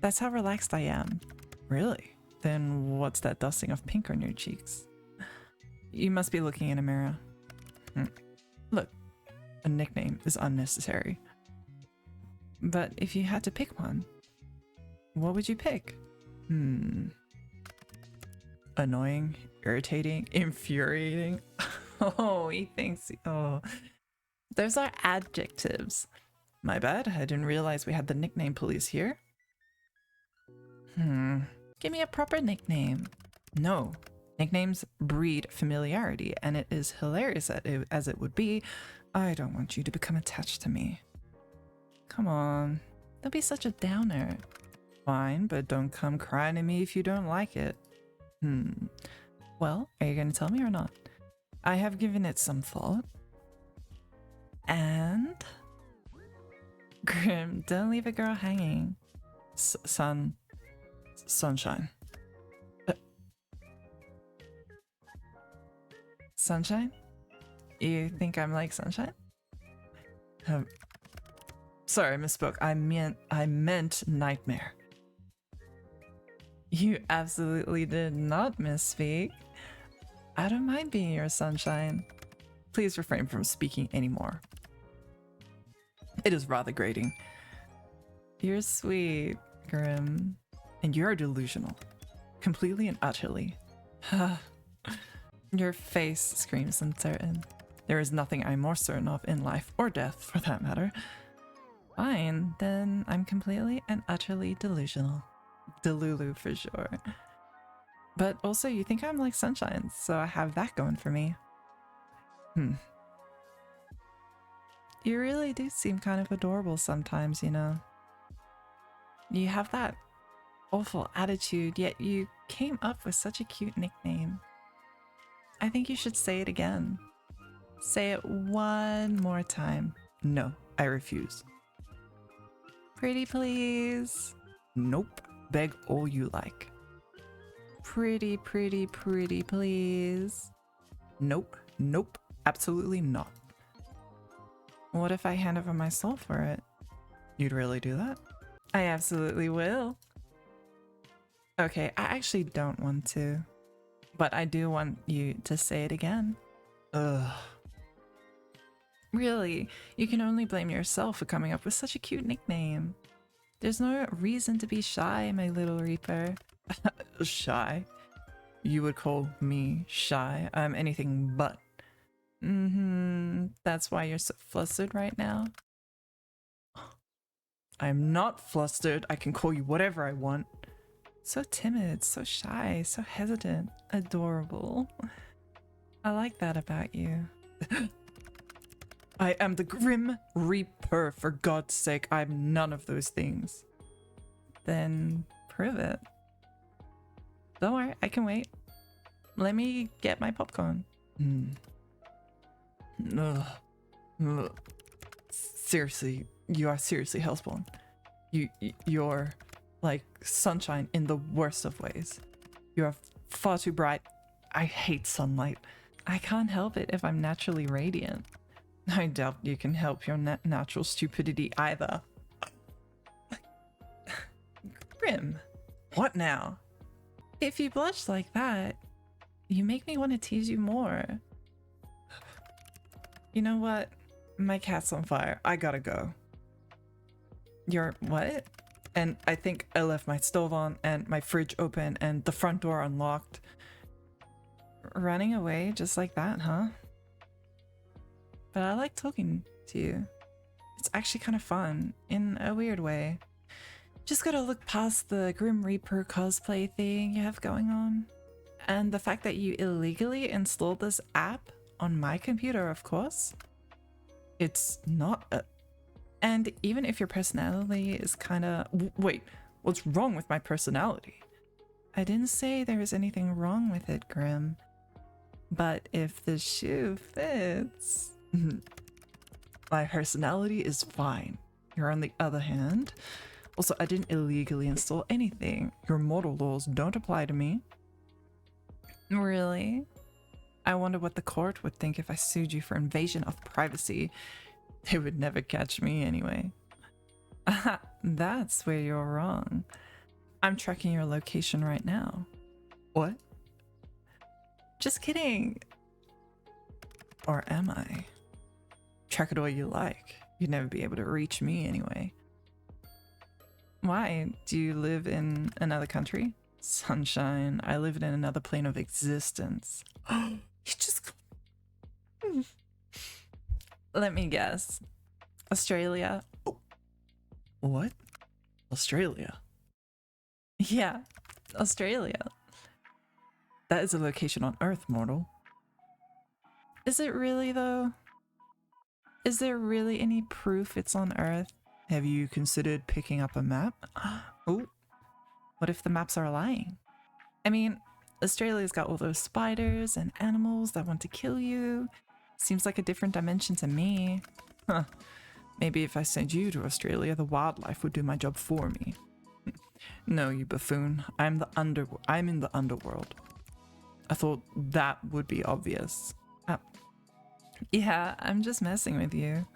That's how relaxed I am. Really? Then what's that dusting of pink on your cheeks? You must be looking in a mirror. Look, a nickname is unnecessary. But if you had to pick one, what would you pick? Annoying, irritating, infuriating. Oh, he thinks, oh. Those are adjectives. My bad, I didn't realize we had the nickname police here. Give me a proper nickname. No, nicknames breed familiarity, and it is hilarious as it would be. I don't want you to become attached to me. Come on, don't be such a downer. Fine, but don't come crying to me if you don't like it. Well, are you going to tell me or not? I have given it some thought. And... Grim, don't leave a girl hanging. Sunshine. Sunshine? You think I'm like sunshine? Sorry, I misspoke. I meant nightmare. You absolutely did not misspeak. I don't mind being your sunshine. Please refrain from speaking anymore. It is rather grating. You're sweet, Grim. And you're delusional. Completely and utterly. Your face screams uncertain. There is nothing I'm more certain of in life or death, for that matter. Fine, then I'm completely and utterly delusional. Delulu for sure. But also, you think I'm like sunshine, so I have that going for me. You really do seem kind of adorable sometimes, you know. You have that awful attitude, yet you came up with such a cute nickname. I think you should say it again. Say it one more time. No, I refuse. Pretty please. Nope. Beg all you like. Pretty, pretty, pretty please. Nope. Nope. Absolutely not. What if I hand over my soul for it? You'd really do that? I absolutely will. Okay, I actually don't want to. But I do want you to say it again. Ugh. Really, you can only blame yourself for coming up with such a cute nickname. There's no reason to be shy, my little Reaper. Shy? You would call me shy? I'm anything but. That's why you're so flustered right now? I'm not flustered. I can call you whatever I want. So timid, so shy, so hesitant. Adorable. I like that about you. I am the Grim Reaper, for God's sake. I'm none of those things. Then prove it. Don't worry, I can wait. Let me get my popcorn. Ugh. Seriously, you are seriously hellspawn. You're like sunshine in the worst of ways. You are far too bright. I hate sunlight. I can't help it if I'm naturally radiant. I doubt you can help your natural stupidity either. Grim, what now? If you blush like that, you make me want to tease you more. You know what? My cat's on fire. I gotta go. You're what? And I think I left my stove on and my fridge open and the front door unlocked. Running away just like that, huh? But I like talking to you. It's actually kind of fun, in a weird way. Just gotta look past the Grim Reaper cosplay thing you have going on. And the fact that you illegally installed this app on my computer, of course. It's not And even if your personality is kind of... Wait, what's wrong with my personality? I didn't say there was anything wrong with it, Grim. But if the shoe fits... My personality is fine. You're on the other hand. Also, I didn't illegally install anything. Your mortal laws don't apply to me. Really? I wonder what the court would think if I sued you for invasion of privacy. They would never catch me anyway. That's where you're wrong. I'm tracking your location right now. What? Just kidding. Or am I? Track it all you like. You'd never be able to reach me anyway. Why? Do you live in another country? Sunshine, I live in another plane of existence. You just... Let me guess. Australia? What? Australia? Yeah, Australia. That is a location on Earth, mortal. Is it really, though? Is there really any proof it's on Earth? Have you considered picking up a map? Oh, what if the maps are lying? I mean, Australia's got all those spiders and animals that want to kill you. Seems like a different dimension to me. Huh. Maybe if I sent you to Australia, the wildlife would do my job for me. No, you buffoon. I'm in the underworld. I thought that would be obvious. Yeah, I'm just messing with you.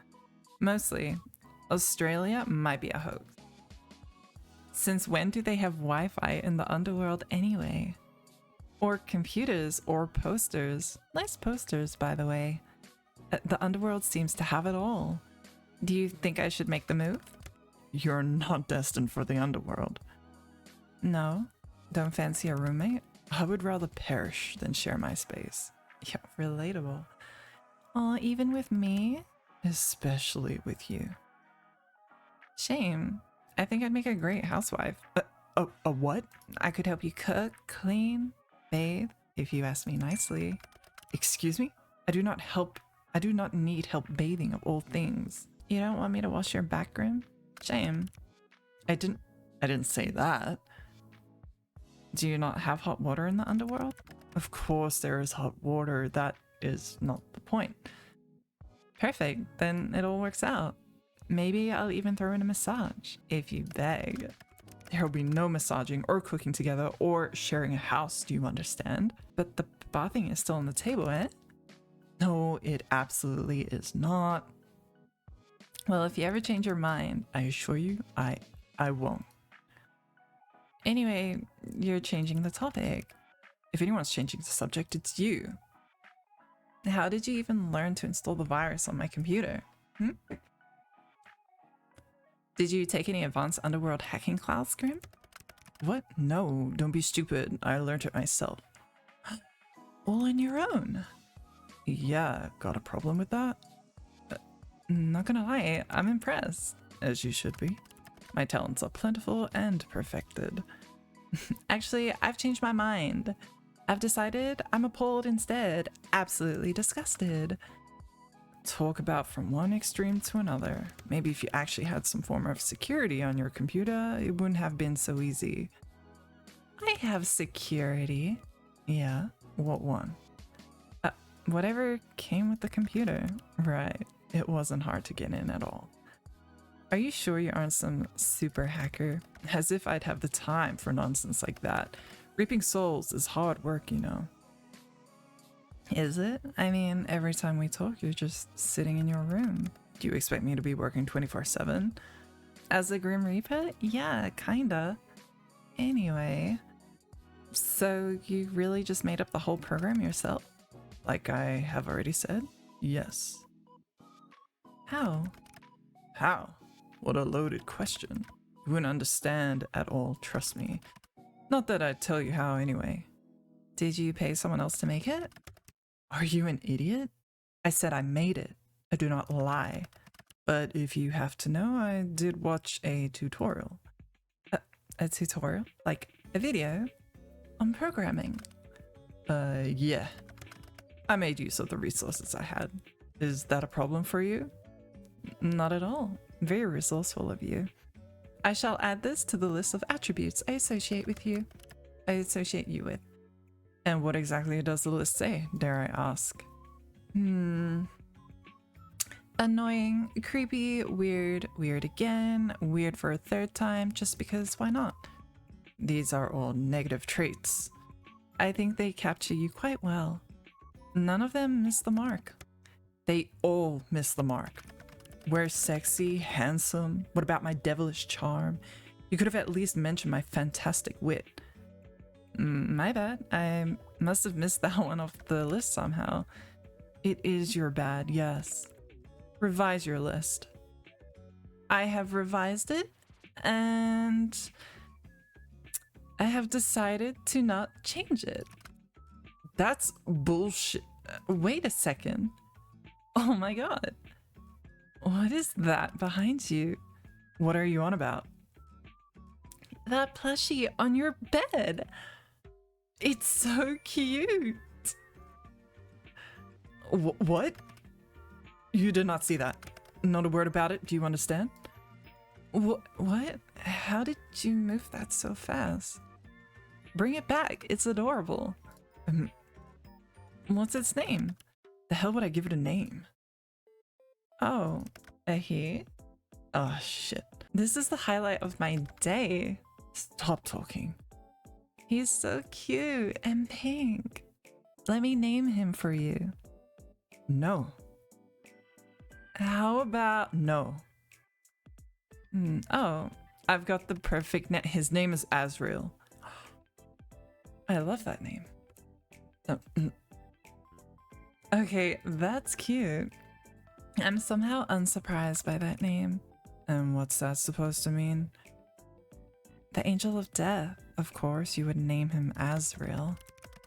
Mostly. Australia might be a hoax. Since when do they have Wi-Fi in the underworld anyway? Or computers or posters. Nice posters, by the way. The underworld seems to have it all. Do you think I should make the move? You're not destined for the underworld. No? Don't fancy a roommate? I would rather perish than share my space. Yeah, relatable. Aw, even with me? Especially with you. Shame. I think I'd make a great housewife. A what? I could help you cook, clean, bathe, if you ask me nicely. Excuse me? I do not need help bathing of all things. You don't want me to wash your back, Grim? Shame. I didn't say that. Do you not have hot water in the underworld? Of course there is hot water. That is not the point. Perfect. Then it all works out. Maybe I'll even throw in a massage, if you beg. There will be no massaging or cooking together or sharing a house, do you understand? But the bathing is still on the table, eh? No, it absolutely is not. Well, if you ever change your mind, I assure you, I won't. Anyway, you're changing the topic. If anyone's changing the subject, it's you. How did you even learn to install the virus on my computer? Did you take any advanced underworld hacking class, Grim? What? No, don't be stupid. I learned it myself. All on your own? Yeah, got a problem with that? Not gonna lie, I'm impressed. As you should be. My talents are plentiful and perfected. Actually, I've changed my mind. I've decided I'm appalled instead. Absolutely disgusted. Talk about from one extreme to another. Maybe if you actually had some form of security on your computer, it wouldn't have been so easy. I have security. Yeah? What one? Whatever came with the computer. Right. It wasn't hard to get in at all. Are you sure you aren't some super hacker? As if I'd have the time for nonsense like that. Reaping souls is hard work, you know. Is it? I mean, every time we talk, you're just sitting in your room. Do you expect me to be working 24/7? As a Grim Reaper? Yeah, kinda. Anyway, so you really just made up the whole program yourself? Like I have already said? Yes. How? How? What a loaded question. You wouldn't understand at all, trust me. Not that I'd tell you how anyway. Did you pay someone else to make it? Are you an idiot? I said I made it. I do not lie. But if you have to know, I did watch a tutorial. A tutorial? Like a video? On programming? Yeah. I made use of the resources I had. Is that a problem for you? Not at all. Very resourceful of you. I shall add this to the list of attributes I associate you with. And what exactly does the list say, dare I ask? Annoying, creepy, weird, weird again, weird for a third time, just because why not? These are all negative traits. I think they capture you quite well. None of them miss the mark. They all miss the mark. We're sexy, handsome. What about my devilish charm? You could have at least mentioned my fantastic wit. My bad. I must have missed that one off the list somehow. It is your bad, yes. Revise your list. I have revised it, and I have decided to not change it. That's bullshit. Wait a second. Oh my god. What is that behind you? What are you on about? That plushie on your bed. It's so cute. What? You did not see that. Not a word about it. Do you understand? What? How did you move that so fast? Bring it back. It's adorable. What's its name? The hell would I give it a name? Oh, a he? Oh, shit. This is the highlight of my day. Stop talking. He's so cute and pink. Let me name him for you. No. How about no? Oh, I've got the perfect net. His name is Azrael. I love that name. Okay, that's cute. I'm somehow unsurprised by that name. And what's that supposed to mean? The Angel of Death. Of course, you would name him Azrael.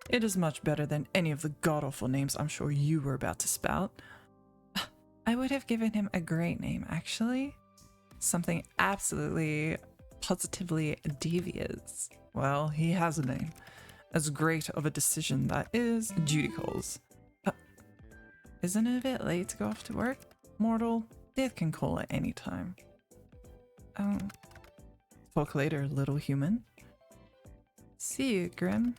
It is much better than any of the god-awful names I'm sure you were about to spout. I would have given him a great name, actually. Something absolutely, positively devious. Well, he has a name. As great of a decision that is, duty calls. Isn't it a bit late to go off to work? Mortal, death can call at any time. Talk later, little human. See you, Grim.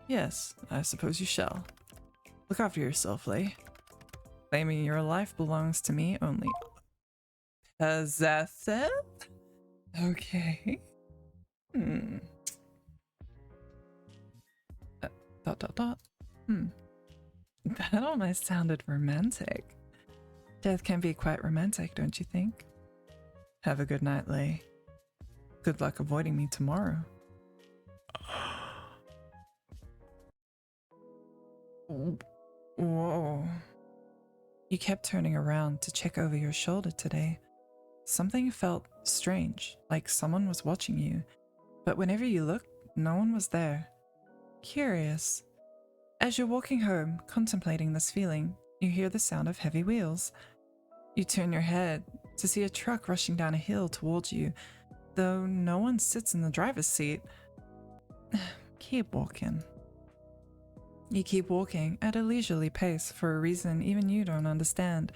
Yes, I suppose you shall. Look after yourself, Lay. Claiming your life belongs to me only. Possessive? Okay. That almost sounded romantic. Death can be quite romantic, don't you think? Have a good night, Lay. Good luck avoiding me tomorrow. Whoa. You kept turning around to check over your shoulder today. Something felt strange, like someone was watching you. But whenever you looked, no one was there. Curious. As you're walking home, contemplating this feeling, you hear the sound of heavy wheels. You turn your head to see a truck rushing down a hill towards you, though no one sits in the driver's seat. Keep walking. You keep walking at a leisurely pace for a reason even you don't understand.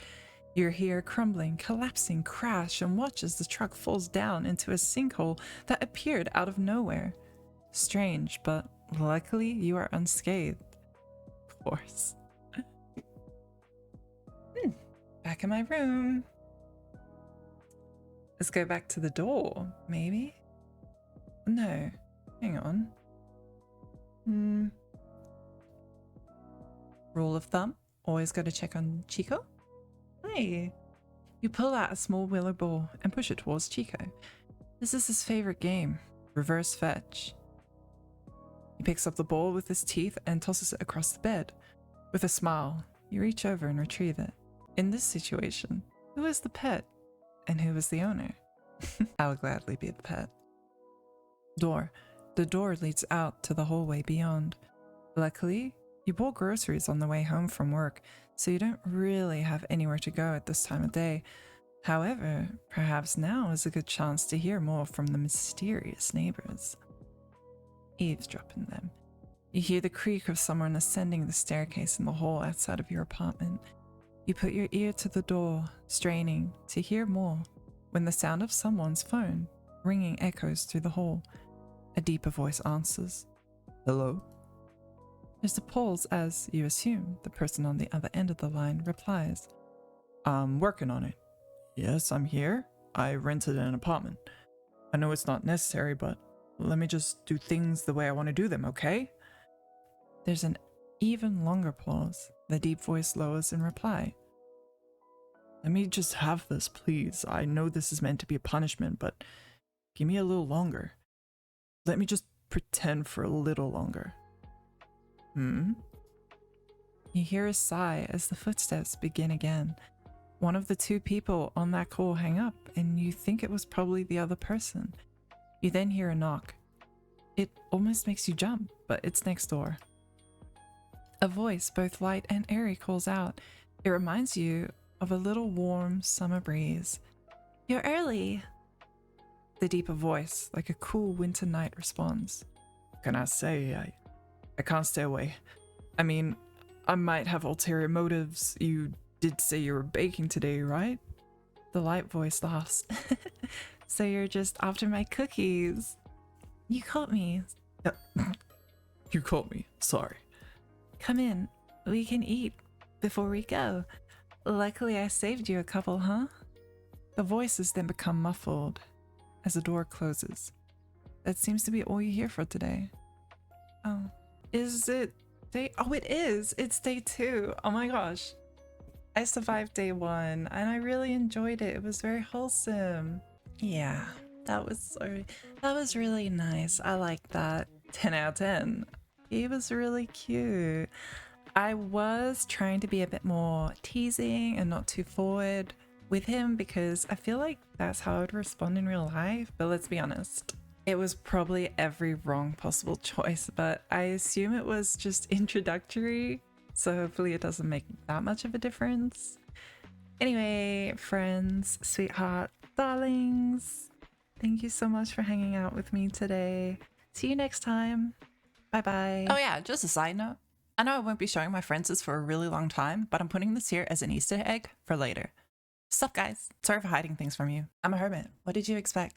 You hear crumbling, collapsing crash and watch as the truck falls down into a sinkhole that appeared out of nowhere. Strange, but luckily you are unscathed. Of course. Back in my room. Let's go back to the door, maybe? No, hang on. Rule of thumb, always got to check on Chico. Hey. You pull out a small willow ball and push it towards Chico. This is his favorite game, reverse fetch. He picks up the ball with his teeth and tosses it across the bed. With a smile, you reach over and retrieve it. In this situation, who is the pet and who is the owner? I will gladly be the pet. Door. The door leads out to the hallway beyond. Luckily, you bought groceries on the way home from work, so you don't really have anywhere to go at this time of day. However, perhaps now is a good chance to hear more from the mysterious neighbors. Eavesdropping them. You hear the creak of someone ascending the staircase in the hall outside of your apartment. You put your ear to the door, straining to hear more. when the sound of someone's phone ringing echoes through the hall. A deeper voice answers. Hello? There's a pause as, you assume, the person on the other end of the line replies. I'm working on it. Yes, I'm here. I rented an apartment. I know it's not necessary, but let me just do things the way I want to do them, okay? There's an even longer pause. The deep voice lowers in reply. Let me just have this, please. I know this is meant to be a punishment, but give me a little longer. Let me just pretend for a little longer. You hear a sigh as the footsteps begin again. One of the two people on that call hang up, and you think it was probably the other person. You then hear a knock. It almost makes you jump, but it's next door. A voice, both light and airy, calls out. It reminds you of a little warm summer breeze. You're early. The deeper voice, like a cool winter night, responds. What can I say? I can't stay away. I mean, I might have ulterior motives. You did say you were baking today, right? The light voice laughs. So you're just after my cookies. You caught me. You caught me. Sorry. Come in. We can eat before we go. Luckily I saved you a couple, huh? The voices then become muffled as the door closes. That seems to be all you hear for today. Oh. Is it day? Oh, it is. It's day 2. Oh my gosh. I survived day 1 and I really enjoyed it. It was very wholesome. Yeah, that was really nice. I like that. 10 out of 10. He was really cute. I was trying to be a bit more teasing and not too forward with him because I feel like that's how I would respond in real life. But let's be honest. It was probably every wrong possible choice, but I assume it was just introductory, so hopefully it doesn't make that much of a difference. Anyway, friends, sweetheart, darlings, thank you so much for hanging out with me today. See you next time. Bye-bye. Oh yeah, just a side note. I know I won't be showing my friends this for a really long time, but I'm putting this here as an Easter egg for later. Sup guys, sorry for hiding things from you. I'm a hermit. What did you expect?